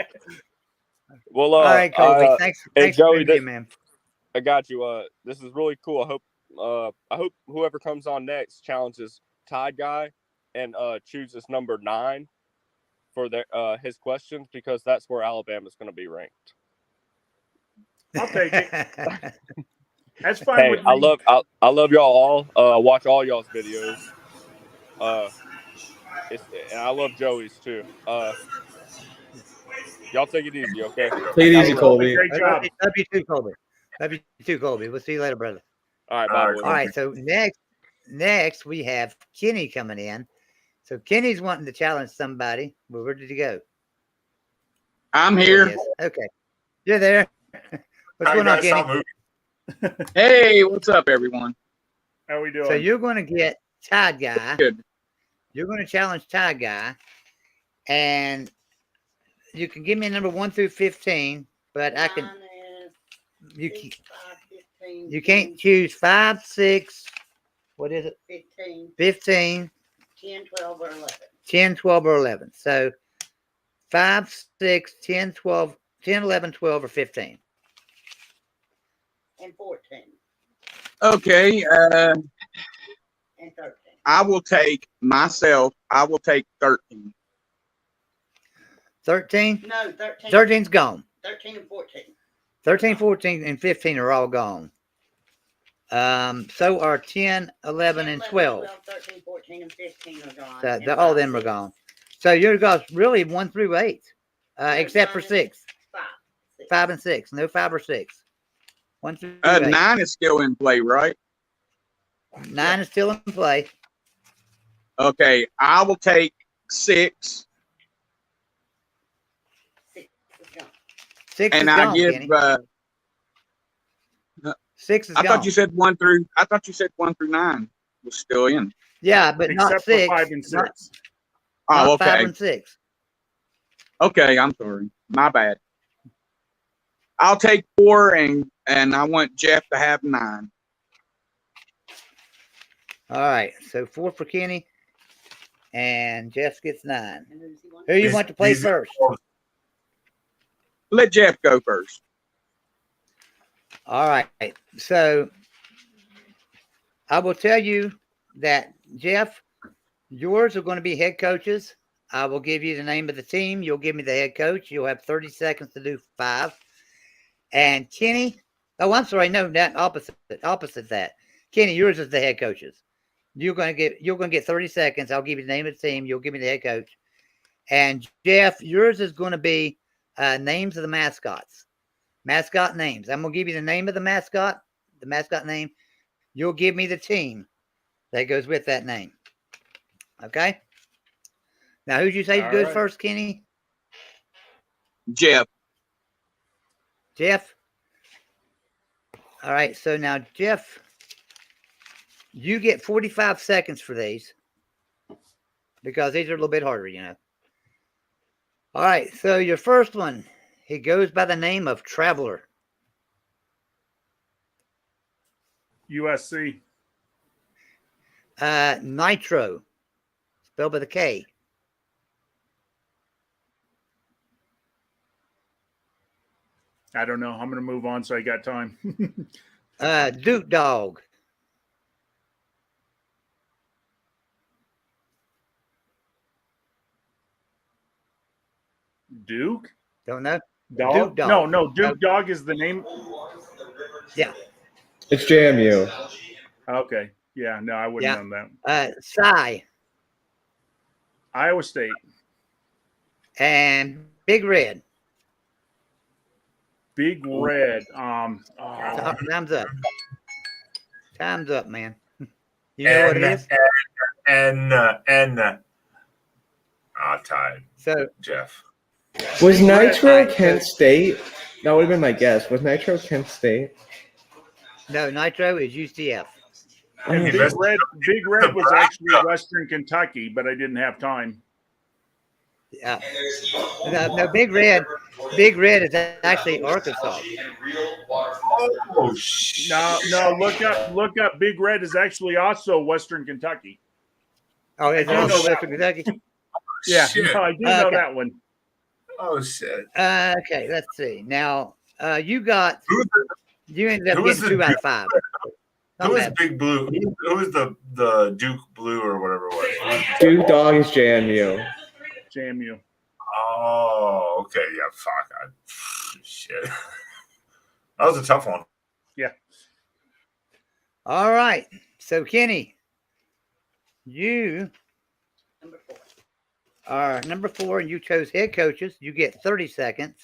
Well, All right, Colby. hey, Thanks Joey, for being here, man. I got you. This is really cool. I hope whoever comes on next challenges Tide Guy and chooses number 9 for their his questions, because that's where Alabama's going to be ranked. I'll take it. That's fine Hey, with me. I love y'all all. I watch all y'all's videos. And I love Joey's too. Y'all take it easy, okay? Take it easy, Colby. Great job. Love you too, Colby. Love you too, Colby. We'll see you later, brother. All right, bye. boys. All right, so next we have Kenny coming in. So Kenny's wanting to challenge somebody. Well, where did he go? I'm There here. he is. Okay, you're there. What's going on, Kenny? Hey, what's up, everyone? How we doing? So you're going to get Tide Guy. Good. You're going to challenge Tide Guy, and you can give me a number 1 through 15, but I can. You can't choose 5, 6. What is it? 15, 10, 12, or 11. 10, 12, or 11. So 5, 6, 10, 12, 10, 11, 12, or 15. And 14. Okay. And 13. I will take 13. 13? No, 13. 13's gone. 13 and 14. 13, 14, and 15 are all gone. So are 10, 11, and 12. 13, 14, and 15 are gone. So all of them are gone. So your guys really 1 through 8, except for 6, 5, and 6. No 5 or 6. 1 through 8. 9 is still in play, right? 9 is still in play. Okay. I will take 6. 6 is gone. 6 And is I gone, give. Kenny. 6 is I gone. thought you said 1 through. I thought you said 1 through 9 was still in. Yeah, but not Except 6. for 5 and 6. Not Oh, 5 okay. and 6. Okay, I'm sorry. My bad. I'll take 4, and I want Jeff to have 9. All right. So 4 for Kenny, and Jeff gets 9. And who's he want? Who you want to play first? Let Jeff go first. All right. So I will tell you that, Jeff, yours are going to be head coaches. I will give you the name of the team. You'll give me the head coach. You'll have 30 seconds to do 5. And Kenny, oh, I'm sorry. No, that opposite that. Kenny, yours is the head coaches. You're going to get 30 seconds. I'll give you the name of the team. You'll give me the head coach. And Jeff, yours is going to be names of the mascots. Mascot names. I'm going to give you the name of the mascot name. You'll give me the team that goes with that name. Okay? Now, who'd you say goes first, Kenny? Jeff. Jeff? All right. So now, Jeff, you get 45 seconds for these because these are a little bit harder, you know. All right. So your first one, he goes by the name of Traveler. USC. Nitro, spelled with a K. I don't know. I'm going to move on so I got time. Duke Dog. Duke? Don't know. Dog? Duke Dog. No. Duke Dog is the name. Yeah. It's JMU. Okay. Yeah. No, I wouldn't Yeah. know that. Cy Iowa State. and Big Red. Big Red. Time's up. Time's up, man. You know what it is? Tied. So Jeff. Was Nitro Red. Kent State? That would have been my guess. Was Nitro Kent State? no, Nitro is UCF. And Oh. Big Red was actually Western Kentucky, but I didn't have time. Yeah. No, Big Red. Big Red is actually Arkansas. Oh shit. No. Look up. Big Red is actually also Western Kentucky. Oh, it's I know also that. Western Kentucky. Yeah, Shit. no, I do know Okay. that one. Oh shit. Okay, let's see. Now, you ended up who was getting the 2 out of 5. Who is Big Blue? Who is the Duke Blue or whatever it was? Duke Dog is JMU. JMU. Oh, okay. Yeah, fuck. Shit. That was a tough one. Yeah. All right. So, Kenny, you Number 4. are number 4, and you chose head coaches. You get 30 seconds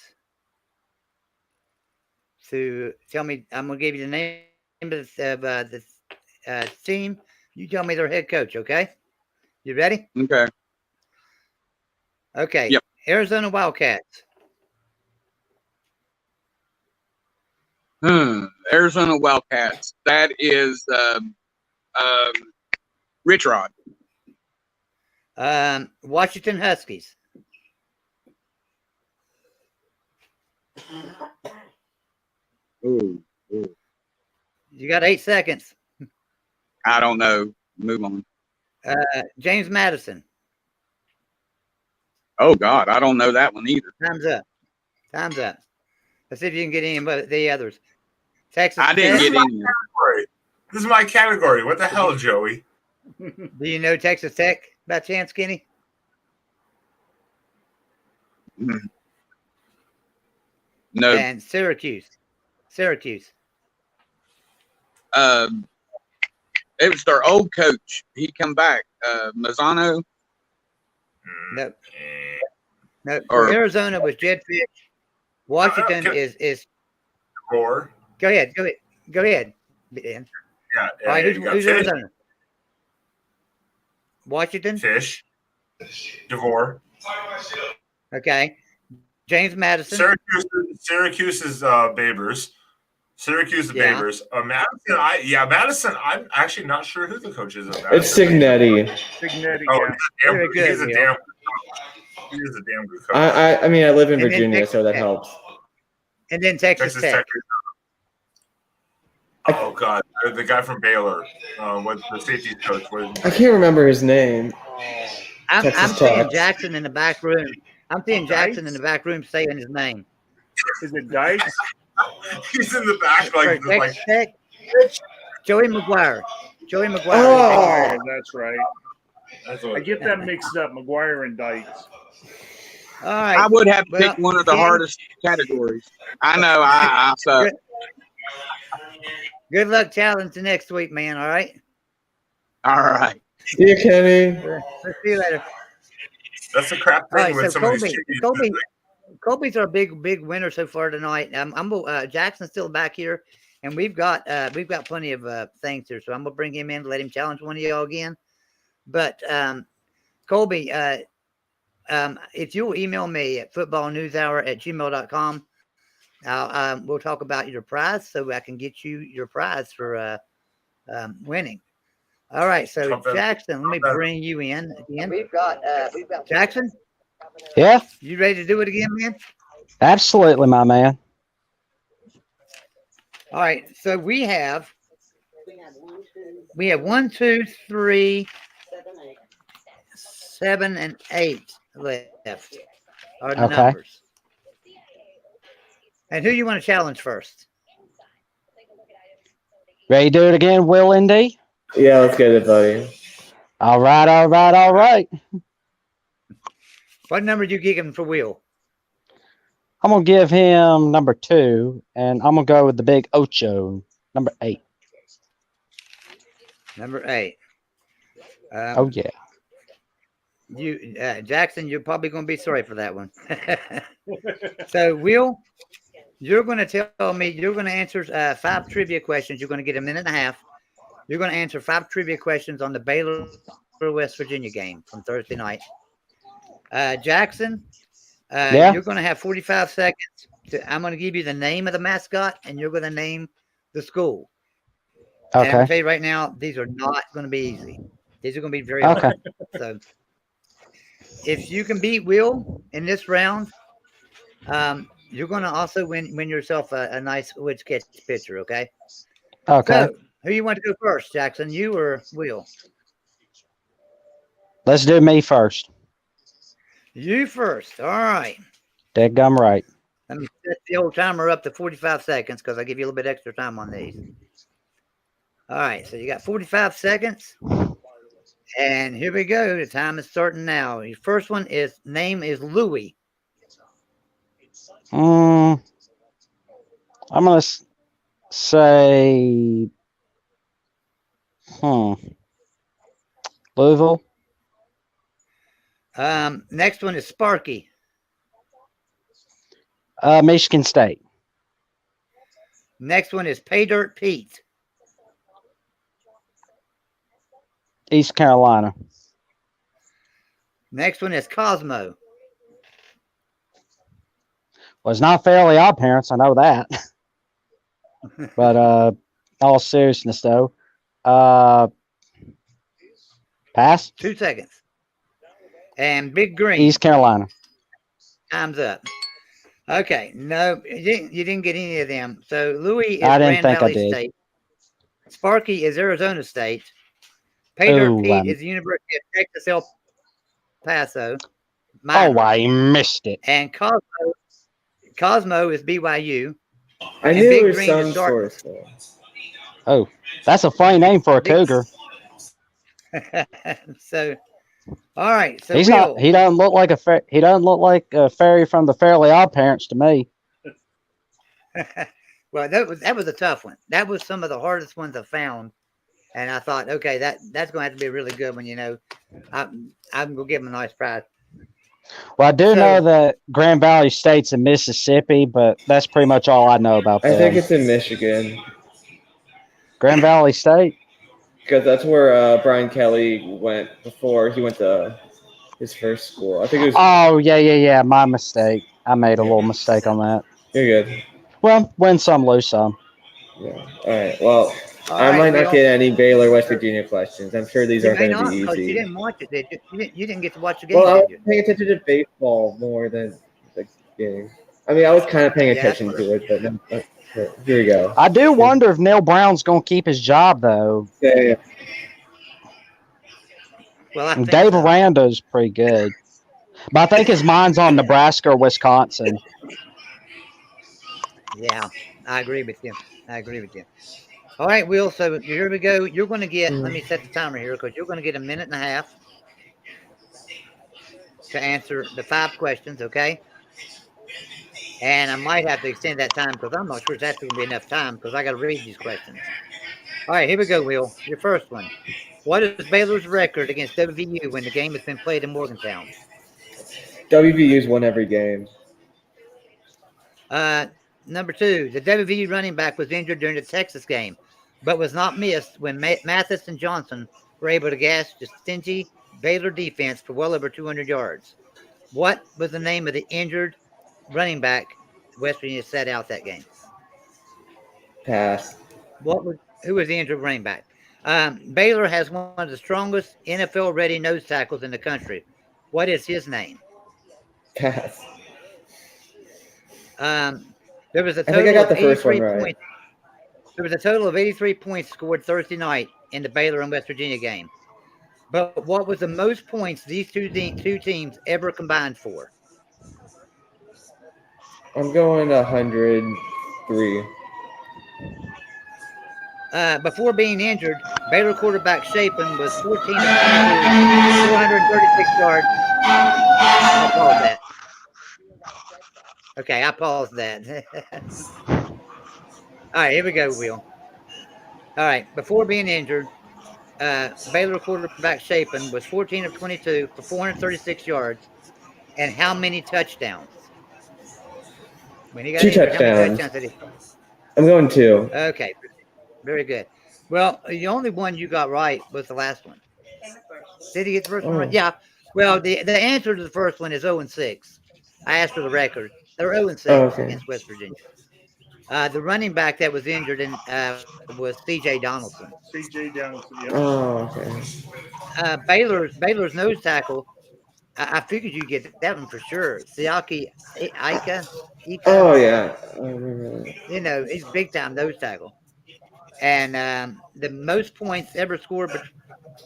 to tell me. I'm going to give you the name of the team. You tell me their head coach, okay? You ready? Okay. Okay. Yep. Arizona Wildcats. Arizona Wildcats. That is Rich Rod. Washington Huskies. Ooh. You got 8 seconds. I don't know. Move on. James Madison. Oh God, I don't know that one either. Time's up. Time's up. Let's see if you can get any of the others. Texas I didn't Tech. get any. This is my category. What the hell, Joey? Do you know Texas Tech by chance, Kenny? No. And Syracuse. Syracuse. It was their old coach. He come back. Mazzano. No. No. Or- Arizona was Jed Fish. Washington is. Roar. Go ahead. Ben. Yeah. All right. you got Who's Fish, Arizona? Washington. Fish. DeVore. Okay. James Madison. Syracuse is Babers. Syracuse is Yeah. Babers. Madison. I'm actually not sure who the coach is. It's Signetti. Signetti. Oh, Yeah. Very good, he's a Neil. damn. He is a damn good coach. I mean, I live in And then Virginia, Texas so that Tech. helps. And then Texas Texas Tech. Tech. Oh God, the guy from Baylor, what the safety coach was. I can't remember his name. I'm Texas seeing Tech. Jackson in the back room. I'm seeing Jackson in the back room saying his name. Is it Dice? He's in the back, For like Texas Tech. Joey McGuire. Joey McGuire. Oh. Oh, that's right. That's I what, get that mixed up. McGuire and Dice. All right. I would have to Well, pick one of the Ken- hardest categories. I know. I suck. Good luck challenging next week, man. All right. All right. See you, Kenny. Let's see you later. that's a crap All thing right. with So some of these Colby's our big winner so far tonight. Jackson's still back here, and we've got plenty of things here. So I'm gonna bring him in to let him challenge one of y'all again. But Colby, if you'll email me at footballnewshour@gmail.com, we'll talk about your prize so I can get you your prize for winning. All right, so Come back. Jackson, let me bring you in again. We've got Jackson. Yeah, You ready to do it again, man? absolutely, my man. All right, so we have We have 1, 2, 3, 7, 8. 7, and 8 left. Are the Okay. numbers. And who you want to challenge first? Ready to do it again, Will and D? Yeah, let's get it, buddy. All right, all right, all right. What number did you give him for Will? I'm gonna give him number 2, and I'm gonna go with the big Ocho, number 8. Number 8. Oh yeah. You, Jackson, you're probably going to be sorry for that one. So, Will, you're going to tell me, you're going to answer 5 trivia questions. You're going to get a minute and a half. You're going to answer 5 trivia questions on the Baylor West Virginia game from Thursday night. Jackson, Yeah. you're going to have 45 seconds. I'm going to give you the name of the mascot, and you're going to name the school. And I'm going to Okay. tell you right now, these are not going to be easy. These are going to be very Okay. hard. So, if you can beat Will in this round, you're going to also win yourself a nice wood sketch picture, okay? Okay. So, who you want to go first, Jackson? You or Will? Let's do me first. You first. All right. Deadgum right. Let me set the old timer up to 45 seconds because I give you a little bit extra time on these. All right. So, you got 45 seconds. And here we go. The time is starting now. Your first one name is Louis. I'm gonna say, Louisville. Next one is Sparky. Michigan State. Next one is Pay Dirt Pete. East Carolina. Next one is Cosmo. Well, it's not Fairly Odd Parents. I know that. But all seriousness, though, pass. 2 seconds. And Big Green. East Carolina. Time's up. Okay. No, you didn't get any of them. So Louis is I didn't Grand think I Valley did. State. Sparky is Arizona State. Pay Dirt Ooh, Pete is the University of Texas El Paso. Oh, I missed it. And Cosmo is BYU. I And knew Big it was Green some is Dartmouth. sort of. Oh, that's a funny name for a cougar. So, all right. So He's Will, not. He doesn't look like he doesn't look like a fairy from the Fairly Odd Parents to me. well, that was a tough one. That was some of the hardest ones I found. And I thought, okay, that's going to have to be a really good one. I'm going to give him a nice prize. Well, I do know that Grand Valley State's in Mississippi, but that's pretty much all I know about them. I think it's in Michigan. Grand Valley State? Because that's where Brian Kelly went before he went to his first school. I think it was. Oh, yeah. My mistake. I made a little mistake on that. You're good. Well, win some, lose some. Yeah. All right. Well, I might not get any Baylor West Virginia questions. I'm sure these aren't going to be easy. You didn't watch it, did you? You didn't get to watch the game. Well, I was paying attention to baseball more than the game. I mean, I was kind of paying attention to it, but here we go. I do wonder if Neil Brown's going to keep his job, though. Yeah. Well, I think Dave Aranda's pretty good. But I think his mind's on Nebraska or Wisconsin. Yeah, I agree with you. All right, Will. So here we go. You're going to get, let me set the timer here because you're going to get a minute and a half to answer the 5 questions, okay? And I might have to extend that time because I'm not sure if that's going to be enough time because I got to read these questions. All right, here we go, Will. Your first one. What is Baylor's record against WVU when the game has been played in Morgantown? WVU's won every game. Number 2, the WVU running back was injured during the Texas game, but was not missed when Mathis and Johnson were able to gash the stingy Baylor defense for well over 200 yards. What was the name of the injured running back West Virginia set out that game? Pass. Who was the injured running back? Baylor has one of the strongest NFL-ready nose tackles in the country. What is his name? Pass. There was a I think I total got of the first one 83 right. points. There was a total of 83 points scored Thursday night in the Baylor and West Virginia game. But what was the most points these two teams ever combined for? I'm going 103. Before being injured, Baylor quarterback Chapin was 14 of 22, 436 yards. I'll pause that. Okay, I paused that. All right, here we go, Will. All right, before being injured, Baylor quarterback Chapin was 14 of 22 for 436 yards and how many touchdowns? When he got 2 injured, how many touchdowns. touchdowns did he? I'm going 2. Okay, very good. Well, the only one you got right was the last one. Did he get the first one right? Oh. Yeah. Well, the answer to the first one is 0-6. I asked for the record. They're 0-6 Okay. against West Virginia. The running back that was injured was C.J. Donaldson. CJ Donaldson. Yep. Oh, okay. Baylor's nose tackle. I figured you'd get that one for sure. Siaki Ika. Oh, yeah. I remember that. You know, he's big time nose tackle. And the most points ever scored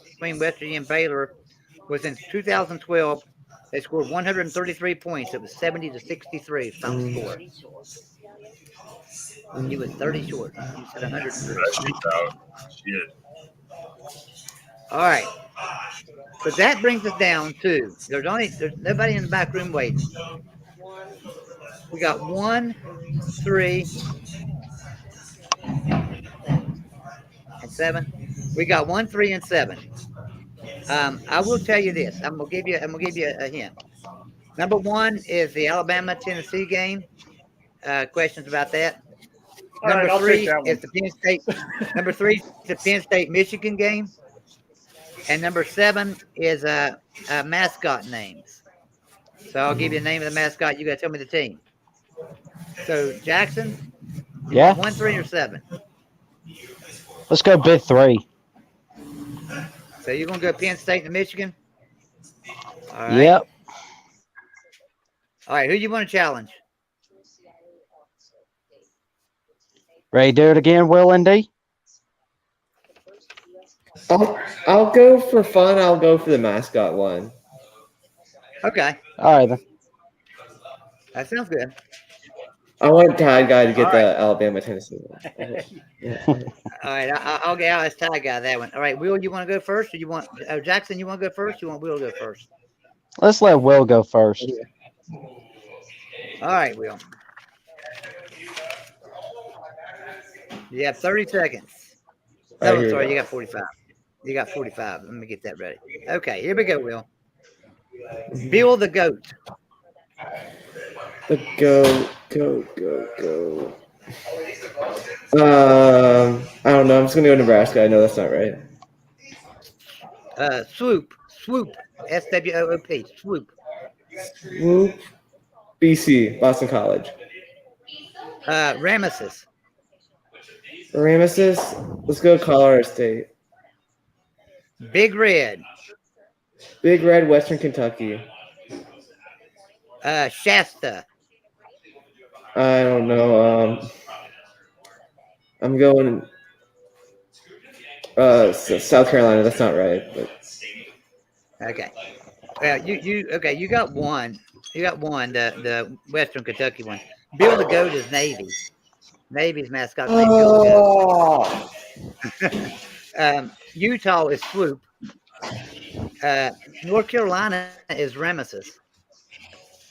between West Virginia and Baylor was in 2012. They scored 133 points. It was 70-63 final score. He was 30 short. You said 103. Shit. All right. So that brings us down to there's nobody in the back room waiting. We got 1, 3, and 7. We got 1, 3, and 7. I will tell you this. I'm gonna give you a hint. Number 1 is the Alabama-Tennessee game. Questions about that. Number 3 is the Penn State. Number 3 is the Penn State-Michigan game. And number 7 is mascot names. So I'll give you the name of the mascot. You got to tell me the team. So Jackson, Yeah. 1, 3, or 7. Let's go bid 3. So you're gonna go Penn State and Michigan. All right. Yep. All right. Who you want to challenge? Ready to do it again, Will and D? I'll go for fun. I'll go for the mascot one. Okay. All right then. That sounds good. I want Tide Guy to get All the Alabama-Tennessee one. Yeah. All right. I'll get out as tie guy that one. All right. Will, you want to go first, or you want Jackson? You want to go first? You want Will to go first? Let's let Will go first. All right, Will. You have 30 seconds. No, I'm sorry. You got 45. You got 45. Let me get that ready. Okay. Here we go, Will. Bill the Goat. The go. I don't know. I'm just gonna go Nebraska. I know that's not right. Swoop. SWOOP. Swoop. Swoop. BC, Boston College. Ramesses. Ramesses. Let's go Colorado State. Big Red. Big Red, Western Kentucky. Shasta. I don't know. I'm going South Carolina. That's not right. But Okay. Well, you got one. You got one. The Western Kentucky one. Bill the Goat is Navy. Navy's mascot named Bill the Goat. Utah is Swoop. North Carolina is Ramesses.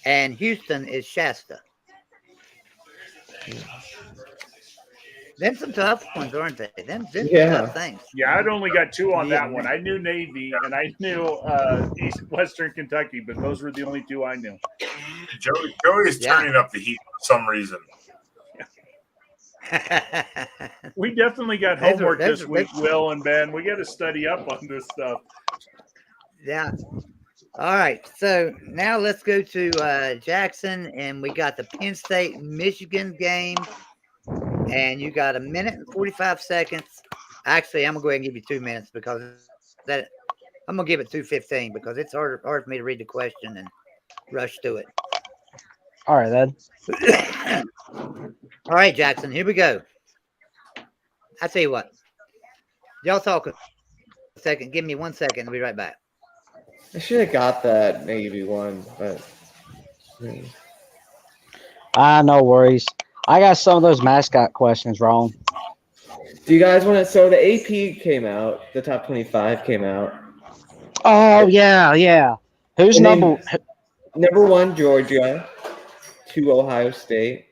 And Houston is Shasta. Them some tough ones, aren't they? Them some tough things. Yeah, I'd only got 2 on that one. I knew Navy and I knew Western Kentucky, but those were the only 2 I knew. Joey is turning up the heat for some reason. We definitely got homework this week, Will and Ben. We got to study up on this stuff. Yeah. All right. So now let's go to Jackson, and we got the Penn State-Michigan game. And you got 1 minute and 45 seconds. Actually, I'm going to go ahead and give you 2 minutes because I'm going to give it 2:15 because it's hard for me to read the question and rush through it. All right, then. All right, Jackson, here we go. I tell you what. Y'all talk a second. Give me 1 second. I'll be right back. I should have got that Navy one, but no worries. I got some of those mascot questions wrong. do you guys want to? So the AP came out. The top 25 came out. Oh yeah. Who's number 1? Georgia. 2 Ohio State,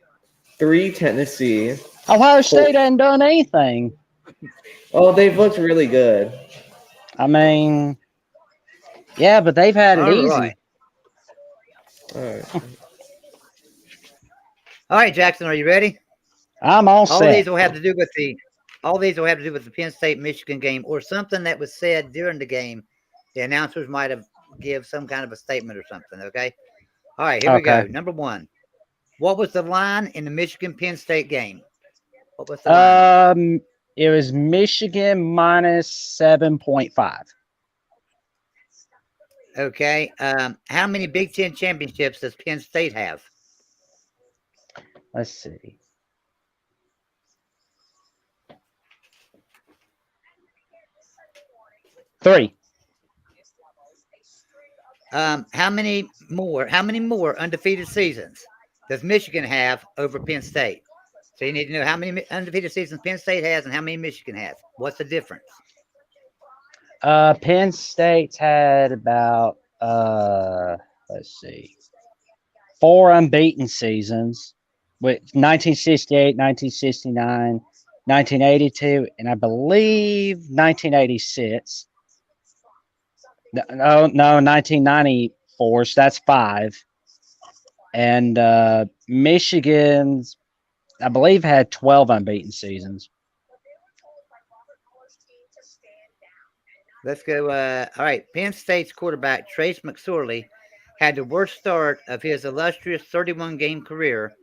3 Tennessee. Ohio State hadn't done anything. Oh, they've looked really good. I mean, yeah, but they've had it All easy. right. All right. All right, Jackson, are you ready? I'm all All set. these will have to do with the Penn State Michigan game or something that was said during the game. The announcers might have give some kind of a statement or something. Okay. All right, here we go. Okay. Number one. What was the line in the Michigan Penn State game? What was the line? It was Michigan minus 7.5. Okay. How many Big Ten championships does Penn State have? Let's see. Three. How many more undefeated seasons does Michigan have over Penn State? So you need to know how many undefeated seasons Penn State has and how many Michigan has. What's the difference? Penn State's had about let's see, 4 unbeaten seasons with 1968, 1969, 1982, and I believe 1986. No, 1994. So that's 5. And Michigan's, I believe, had 12 unbeaten seasons. Let's go. All right. Penn State's quarterback, Trace McSorley, had the worst start of his illustrious 31-game career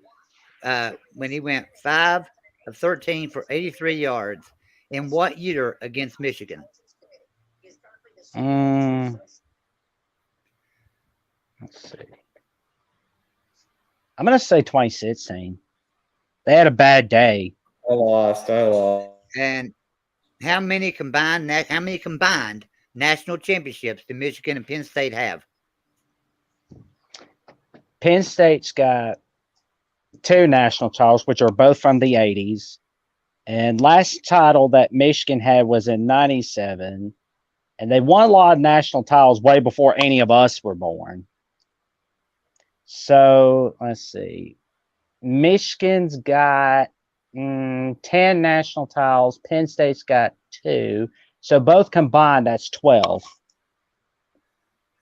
when he went 5 of 13 for 83 yards. In what year against Michigan? Let's see. I'm going to say 2016. They had a bad day. I lost. And how many combined national championships do Michigan and Penn State have? Penn State's got 2 national titles, which are both from the 80s. And last title that Michigan had was in 97. And they won a lot of national titles way before any of us were born. So let's see. Michigan's got 10 national titles. Penn State's got 2. So both combined, that's 12.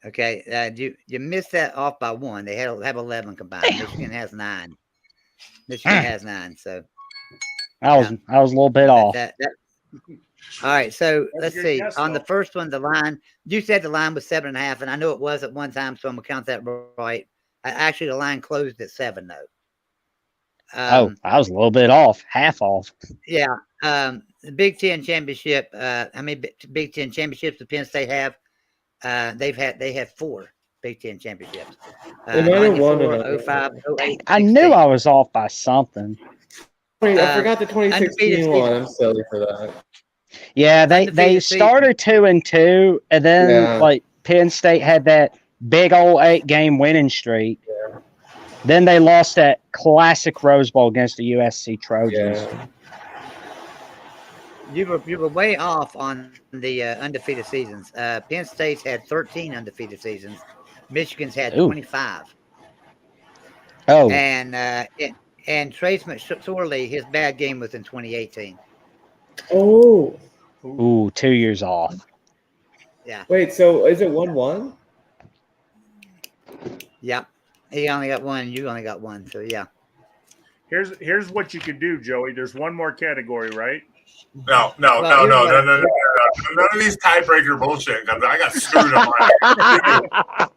Okay. You missed that off by 1. They have 11 combined. Damn. Michigan has 9. Michigan has 9. So I was a little bit off. All right. So let's see. Guess, on the first one, the line, you said the line was 7.5, and I know it was at one time, so I'm gonna count that right. Actually, the line closed at 7, though. I was a little bit off, half off. Yeah. The Big Ten championship. How many Big Ten championships does Penn State have? They have 4 Big Ten championships. 94, 05, 08. I knew I was off by something. I forgot the 2016 one. I'm silly for that. Yeah, they started 2-2, and then like Penn State had that big old 8-game winning streak. Yeah. Then they lost that classic Rose Bowl against the USC Trojans. Yeah. You were way off on the undefeated seasons. Penn State's had 13 undefeated seasons. Michigan's had 25. Oh, and Trace McSorley, his bad game was in 2018. Oh. Ooh, 2 years off. Yeah. Wait, so is it 1-1? Yeah. He only got 1, you only got 1. So yeah. Here's what you could do, Joey. There's one more category, right? No. None of these tiebreaker bullshit. Cause I got screwed on mine. I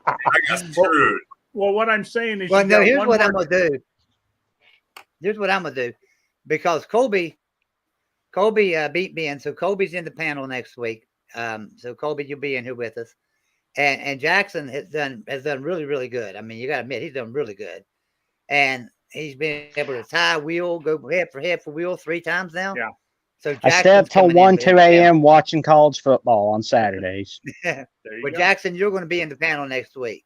got screwed. Well, what I'm saying is, here's what I'm gonna do. Here's what I'm gonna do, because Colby beat Ben, so Colby's in the panel next week. So Colby, you'll be in here with us, and Jackson has done really, really good. I mean, you got to admit he's done really good, and he's been able to tie Wheel, go head for Wheel 3 times now. Yeah. So I stay up till 1-2 a.m. watching college football on Saturdays. Well, Jackson, you're going to be in the panel next week.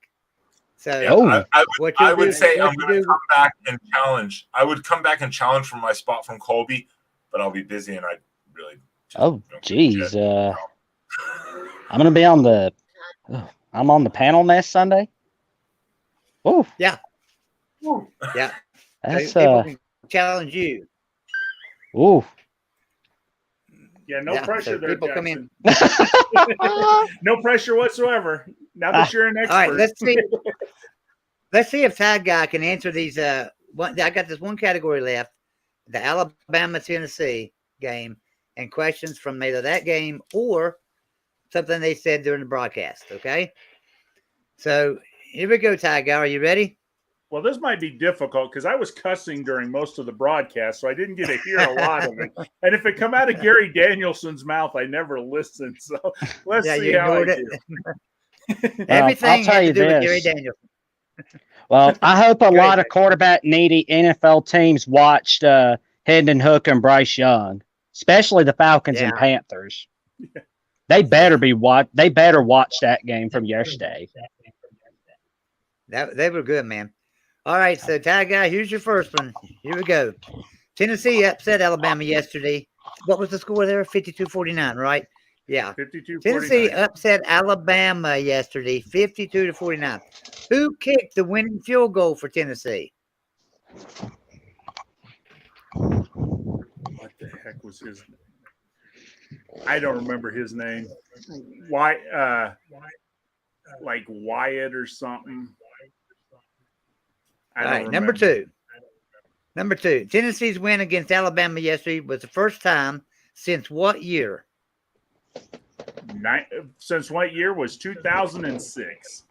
So yeah, I would say I'm going to come back and challenge. I would come back and challenge for my spot from Colby, but I'll be busy and I really. Geez. I'm going to be on the. I'm on the panel next Sunday. Oh yeah. Yeah. That's People can challenge you. ooh. Yeah, no Yeah, pressure so there, people come in. Jackson. No pressure whatsoever. Now that you're an expert. All right, let's see. Let's see if Tide Guy can answer these. I got this one category left: the Alabama-Tennessee game, and questions from either that game or something they said during the broadcast. Okay. So here we go, Tide Guy. Are you ready? Well, this might be difficult because I was cussing during most of the broadcast, so I didn't get to hear a lot of it. And if it come out of Gary Danielson's mouth, I never listened. So let's see how I do. Everything I'll tell had to you do with Gary this. Danielson. Well, I hope a Go lot ahead. of quarterback needy NFL teams watched Hendon Hook and Bryce Young, especially the Falcons and Yeah. Panthers. They better They better watch that game from yesterday. They were good, man. All right, so Tide Guy, here's your first one. Here we go. Tennessee upset Alabama yesterday. What was the score there? 52-49, right? Yeah. 52-49. Tennessee upset Alabama yesterday, 52-49. Who kicked the winning field goal for Tennessee? What the heck was his name? I don't remember his name. Why? Like Wyatt or something. All right, number two. Number two. Tennessee's win against Alabama yesterday was the first time since what year? Since what year was 2006?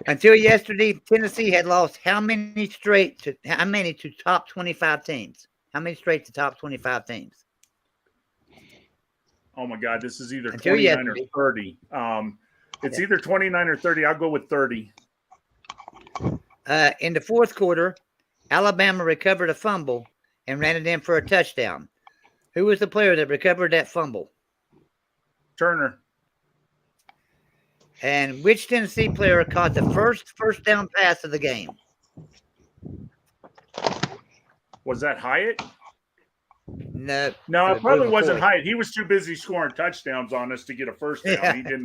Until yesterday, Tennessee had lost how many to top 25 teams? How many straight to top 25 teams? Oh my God, this is either Until 29 yesterday. or 30. It's either 29 or 30. I'll go with 30. In the fourth quarter, Alabama recovered a fumble and ran it in for a touchdown. Who was the player that recovered that fumble? Turner. And which Tennessee player caught the first down pass of the game? Was that Hyatt? No. No, it probably wasn't McCoy. Hyatt. He was too busy scoring touchdowns on us to get a first down. Yeah.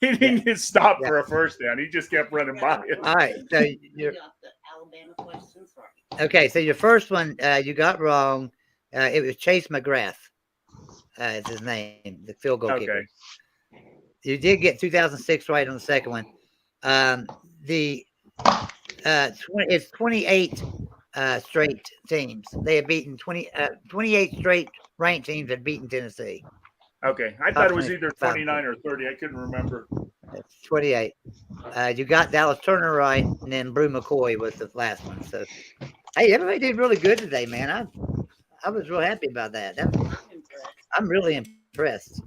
He didn't get stopped for a first down. He just kept running by us. All right. So You got the Alabama questions right. okay. So your first one you got wrong. It was Chase McGrath. Is his name, the field goal kicker. Okay. You did get 2006 right on the second one. It's 28 straight teams. They have beaten 28 straight ranked teams have beaten Tennessee. Okay. I thought it was either 29 or 30. I couldn't remember. It's 28. You got Dallas Turner right, and then Brew McCoy was the last one. So, hey, everybody did really good today, man. I was real happy about that. I'm really impressed.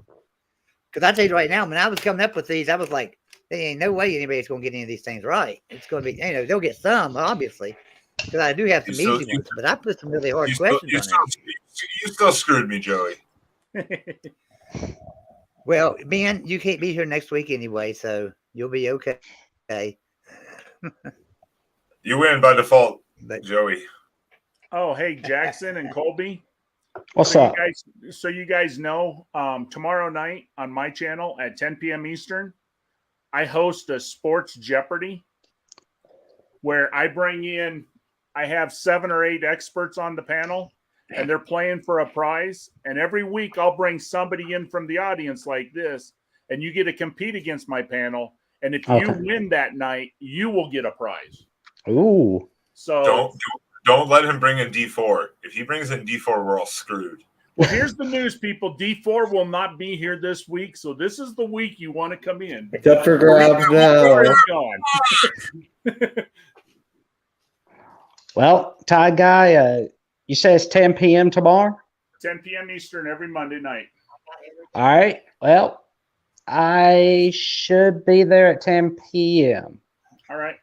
Because I tell you right now, when I was coming up with these, I was like, there ain't no way anybody's going to get any of these things right. It's going to be, they'll get some, obviously, because I do have some easy ones, but I put some really hard questions on there. You still screwed me, Joey. Well, Ben, you can't be here next week anyway, so you'll be okay. You win by default, But Joey. Oh, hey, Jackson and Colby. What's up? So you guys know, tomorrow night on my channel at 10 p.m. Eastern, I host a Sports Jeopardy where I have 7 or 8 experts on the panel, and they're playing for a prize. And every week I'll bring somebody in from the audience like this, and you get to compete against my panel. And if you win that night, you will get a prize. Ooh. So don't let him bring in D4. If he brings in D4, we're all screwed. Well, here's the news, people. D4 will not be here this week, so this is the week you want to come in. It's up for grabs now. Gone. Well, Tide Guy, you say it's 10 p.m. tomorrow? 10 p.m. Eastern every Monday night. All right. Well, I should be there at 10 p.m. All right.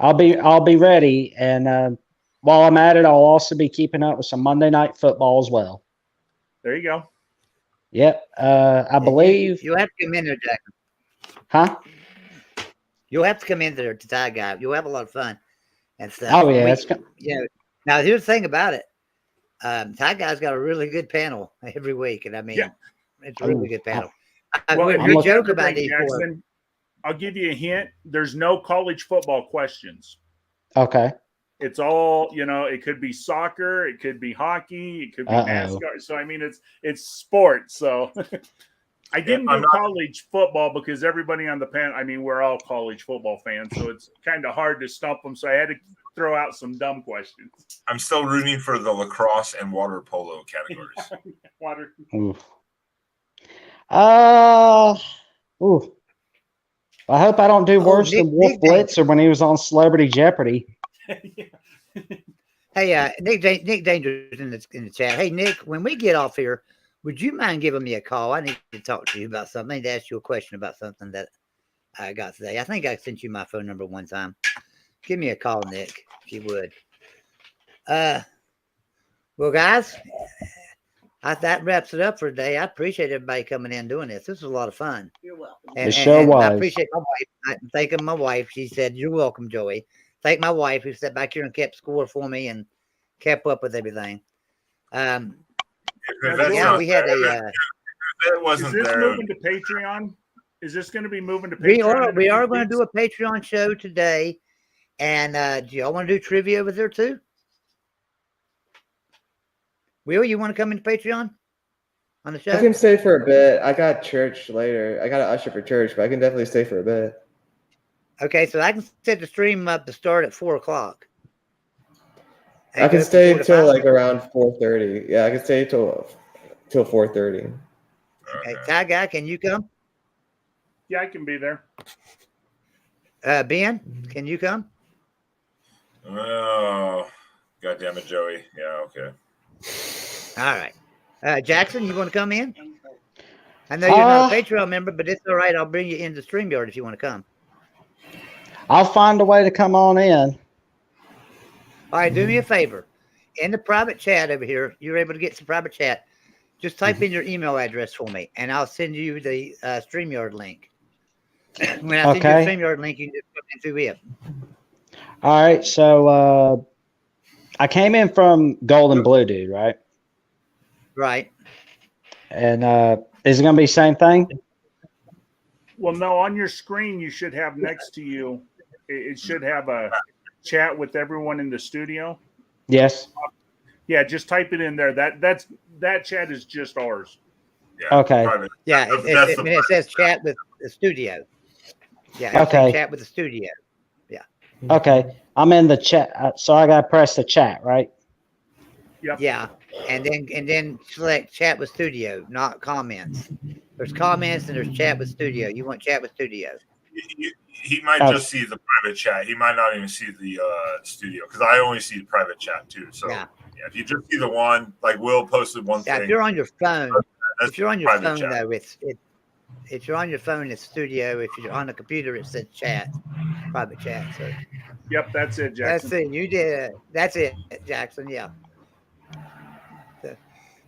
I'll be ready, and while I'm at it, I'll also be keeping up with some Monday Night Football as well. There you go. Yep. I believe. You'll have to come in there, Jackson. Huh? You'll have to come in there to Tide Guy. You'll have a lot of fun and stuff. Oh, yeah. Now, here's the thing about it. Tide Guy's got a really good panel every week, and I mean, it's a really good panel. Your joke about these Jackson, I'll give you a hint. There's no college football questions. Okay. It's all, it could be soccer, it could be hockey, it could be NASCAR. So I mean, it's sports. So I didn't do college football because everybody on the panel, I mean, we're all college football fans, so it's kind of hard to stump them. So I had to throw out some dumb questions. I'm still rooting for the lacrosse and water polo categories. Water. Ooh. Ooh. I hope I don't do worse than Wolf Blitzer when he was on Celebrity Jeopardy. Hey, Nick Danger's in the chat. Hey, Nick, when we get off here, would you mind giving me a call? I need to talk to you about something. I need to ask you a question about something that I got today. I think I sent you my phone number one time. Give me a call, Nick, if you would. Well, guys, that wraps it up for today. I appreciate everybody coming in and doing this. This was a lot of fun. You're welcome. The show was. I appreciate my wife. I'm thanking my wife. She said, "You're welcome, Joey." Thank my wife who sat back here and kept score for me and kept up with everything. We had a. Is this moving to Patreon? Is this going to be moving to Patreon? We are going to do a Patreon show today, and do y'all want to do trivia over there too? Will, you want to come into Patreon on the show? I can stay for a bit. I got church later. I got to usher for church, but I can definitely stay for a bit. Okay, so I can set the stream up to start at 4:00. I can stay till like around 4:30. Yeah, I can stay till 4:30. Okay, Ty Guy, can you come? Yeah, I can be there. Ben, can you come? Oh, God damn it, Joey. Yeah, okay. All right. Jackson, you want to come in? I know you're not a Patreon member, but it's all right. I'll bring you into StreamYard if you want to come. I'll find a way to come on in. All right, do me a favor. In the private chat over here, you're able to get some private chat. Just type in your email address for me, and I'll send you the StreamYard link. When I send you the StreamYard link, you can just come in through it. All right, so I came in from Golden Blue Dude, right? Right. And is it going to be the same thing? Well, no, on your screen, you should have next to you, it should have a chat with everyone in the studio. Yes. Yeah, just type it in there. That chat is just ours. Yeah, okay. Private. Yeah, it says chat with the studio. Yeah, okay. Chat with the studio. Yeah. Okay, I'm in the chat, so I got to press the chat, right? Yep. Yeah, and then select chat with studio, not comments. There's comments and there's chat with studio. You want chat with studio. He might just see the private chat. He might not even see the studio because I only see the private chat too. So yeah, if you just see the one, like Will posted one thing. If you're on your phone, if you're on your phone chat. though, if you're on your phone, it's studio. If you're on the computer, it says chat, private chat. So. Yep, that's it, Jackson. That's it. You did. That's it, Jackson. Yeah.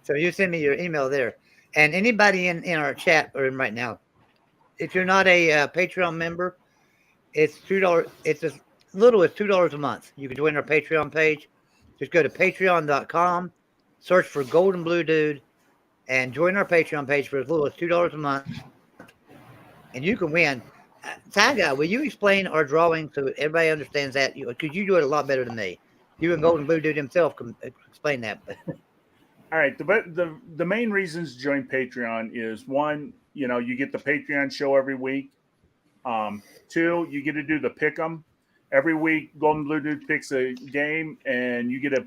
So you send me your email there, and anybody in our chat room right now, if you're not a Patreon member, it's $2. It's as little as $2 a month. You can join our Patreon page. Just go to patreon.com, search for Golden Blue Dude, and join our Patreon page for as little as $2 a month, and you can win. Ty Guy, will you explain our drawing so everybody understands that? Because you do it a lot better than me. You and Golden Blue Dude himself can explain that. All right. The main reasons to join Patreon is one, you get the Patreon show every week. Two, you get to do the pick 'em every week. Golden Blue Dude picks a game, and you get to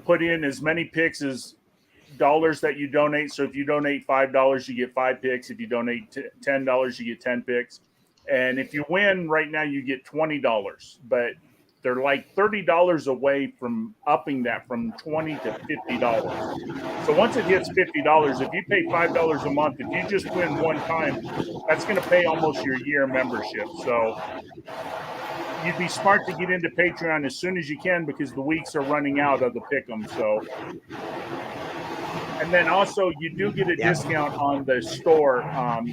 put in as many picks as dollars that you donate. So if you donate $5, you get 5 picks. If you donate $10, you get 10 picks. And if you win right now, you get $20. But they're like $30 away from upping that from $20 to $50. So once it hits $50, if you pay $5 a month, if you just win one time, that's going to pay almost your year membership. So you'd be smart to get into Patreon as soon as you can because the weeks are running out of the pick'em. So, and then also you do get a discount on the store,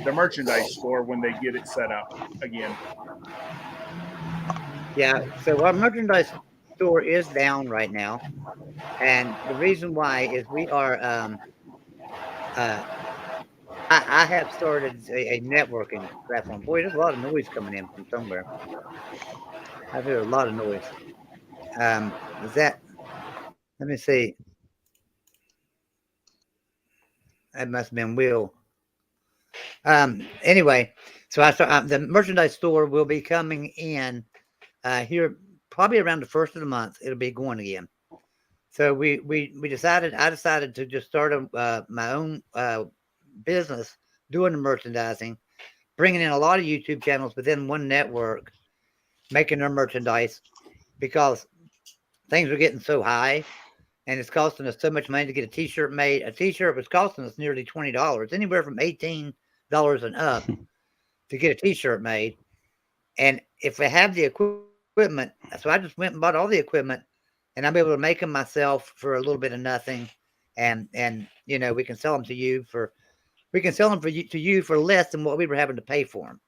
the merchandise store when they get it set up again. Yeah, so our merchandise store is down right now, and the reason why is we are. I have started a networking platform. Boy, there's a lot of noise coming in from somewhere. I hear a lot of noise. Is that? Let me see. That must have been Will. Anyway, so the merchandise store will be coming in here probably around the first of the month. It'll be going again. So I decided to just start my own business doing the merchandising, bringing in a lot of YouTube channels within one network, making their merchandise because things are getting so high and it's costing us so much money to get a t-shirt made. A t-shirt was costing us nearly $20, anywhere from $18 and up to get a t-shirt made. And if we have the equipment, so I just went and bought all the equipment and I'm able to make them myself for a little bit of nothing. And you know, we can sell them to you for less than what we were having to pay for them.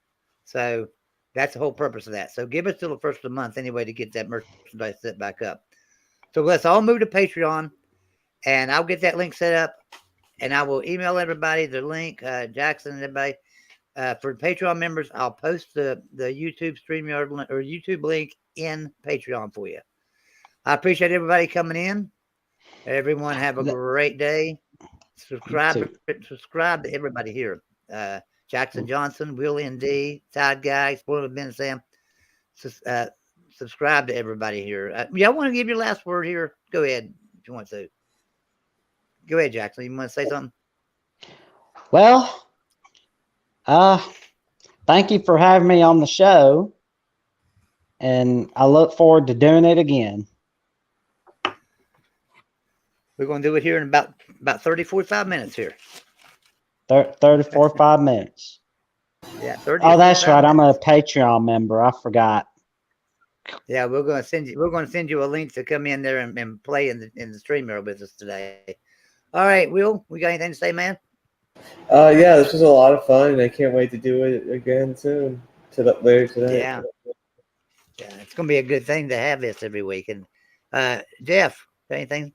So that's the whole purpose of that. So give us till the first of the month anyway to get that merchandise set back up. So let's all move to Patreon, and I'll get that link set up, and I will email everybody the link, Jackson and everybody. For Patreon members, I'll post the YouTube StreamYard link or YouTube link in Patreon for you. I appreciate everybody coming in. Everyone have a great day. Subscribe to everybody here. Jackson Johnson, Willie and D, Todd Guy, Spoiler Ben and Sam. Subscribe to everybody here. Y'all want to give your last word here? Go ahead if you want to. Go ahead, Jackson. You want to say something? Well, thank you for having me on the show, and I look forward to doing it again. We're going to do it here in about 30, 45 minutes here. 30, 45 minutes. Yeah, 30. Oh, that's right. I'm a Patreon member. I forgot. Yeah, we're going to send you a link to come in there and play in the StreamYard with us today. All right, Will, we got anything to say, man? Yeah, this was a lot of fun, and I can't wait to do it again soon. Later today. Yeah, it's going to be a good thing to have this every week. And Jeff, anything?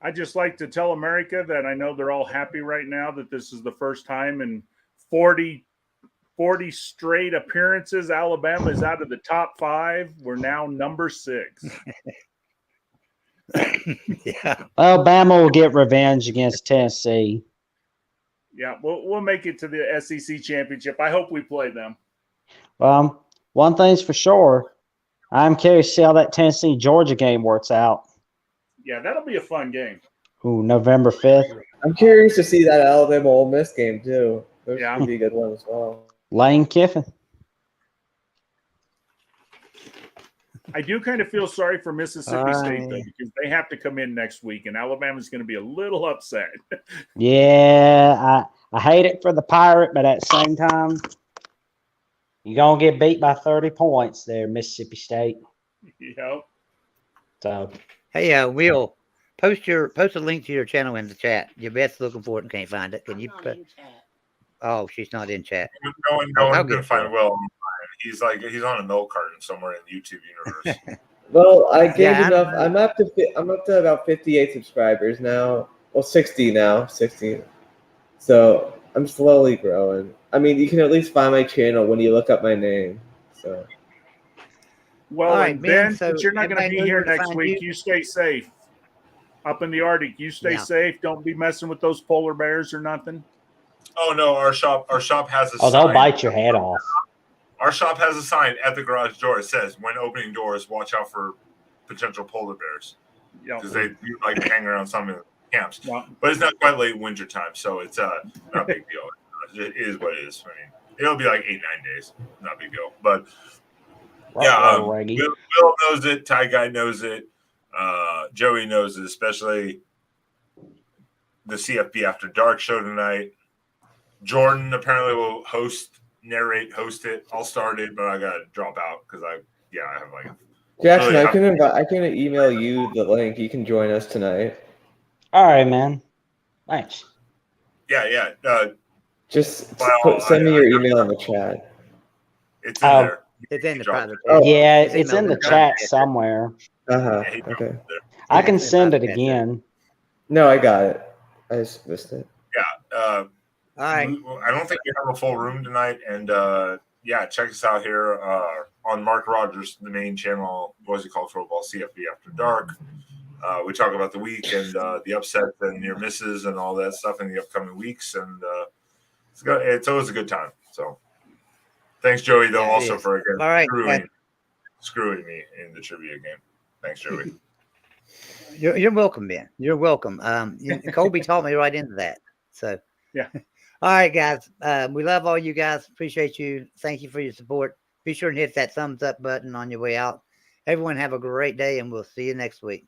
I just like to tell America that I know they're all happy right now that this is the first time in 40 straight appearances. Alabama is out of the top 5. We're now number 6. Yeah. Alabama will get revenge against Tennessee. Yeah, we'll make it to the SEC championship. I hope we play them. Well, one thing's for sure. I'm curious to see how that Tennessee-Georgia game works out. Yeah, that'll be a fun game. Ooh, November 5th. I'm curious to see that Alabama Ole Miss game too. Those Yeah. could be a good one as well. Lane Kiffin. I do kind of feel sorry for Mississippi State, though, because they have to come in next week, and Alabama's going to be a little upset. Yeah, I hate it for the Pirate, but at the same time, you're going to get beat by 30 points there, Mississippi State. Yep. So, Hey, Will, post a link to your channel in the chat. Your Beth's looking for it and can't find it. Can you? Oh, she's not in chat. No one can find Will. He's on a milk carton somewhere in the YouTube universe. Well, I gained enough. I'm up to about 58 subscribers now. Well, 60 now. 60. So I'm slowly growing. I mean, you can at least find my channel when you look up my name. So. Well, All right, and Ben, Ben, so since you're not going to everybody be knows here where to next find week, you stay safe. Up in the Arctic, you stay safe. Don't be messing with those polar bears or nothing. Oh no, our shop has a oh, sign. they'll bite your head off. Our shop has a sign at the garage door. It says, "When opening doors, watch out for potential polar bears," because they like to hang around some of the camps. Yeah. But it's not quite late winter time, so it's not a big deal. It is what it is. I mean, it'll be like 8-9 days. Not a big deal. But Will knows it. Ty Guy knows it. Joey knows it, especially the CFB After Dark show tonight. Jordan apparently will host it. I'll start it, but I gotta drop out because I have like Jackson, I can email you the link. You can join us tonight. All right, man. Thanks. Yeah. Just send me your email in the chat. It's in there. It's in the private. Yeah, it's in the chat somewhere. Okay. I can send it again. No, I got it. I just missed it. Yeah. All right. I don't think we have a full room tonight, and yeah, check us out here on Mark Rogers, the main channel, Boise College Football CFB After Dark. We talk about the week and the upsets and near misses and all that stuff in the upcoming weeks, and it's always a good time. So, thanks, Joey, though, also for again all right, screwing me in the trivia game. Thanks, Joey. You're welcome, Ben. You're welcome. Colby taught me right into that. So yeah. All right, guys. We love all you guys. Appreciate you. Thank you for your support. Be sure and hit that thumbs up button on your way out. Everyone have a great day, and we'll see you next week.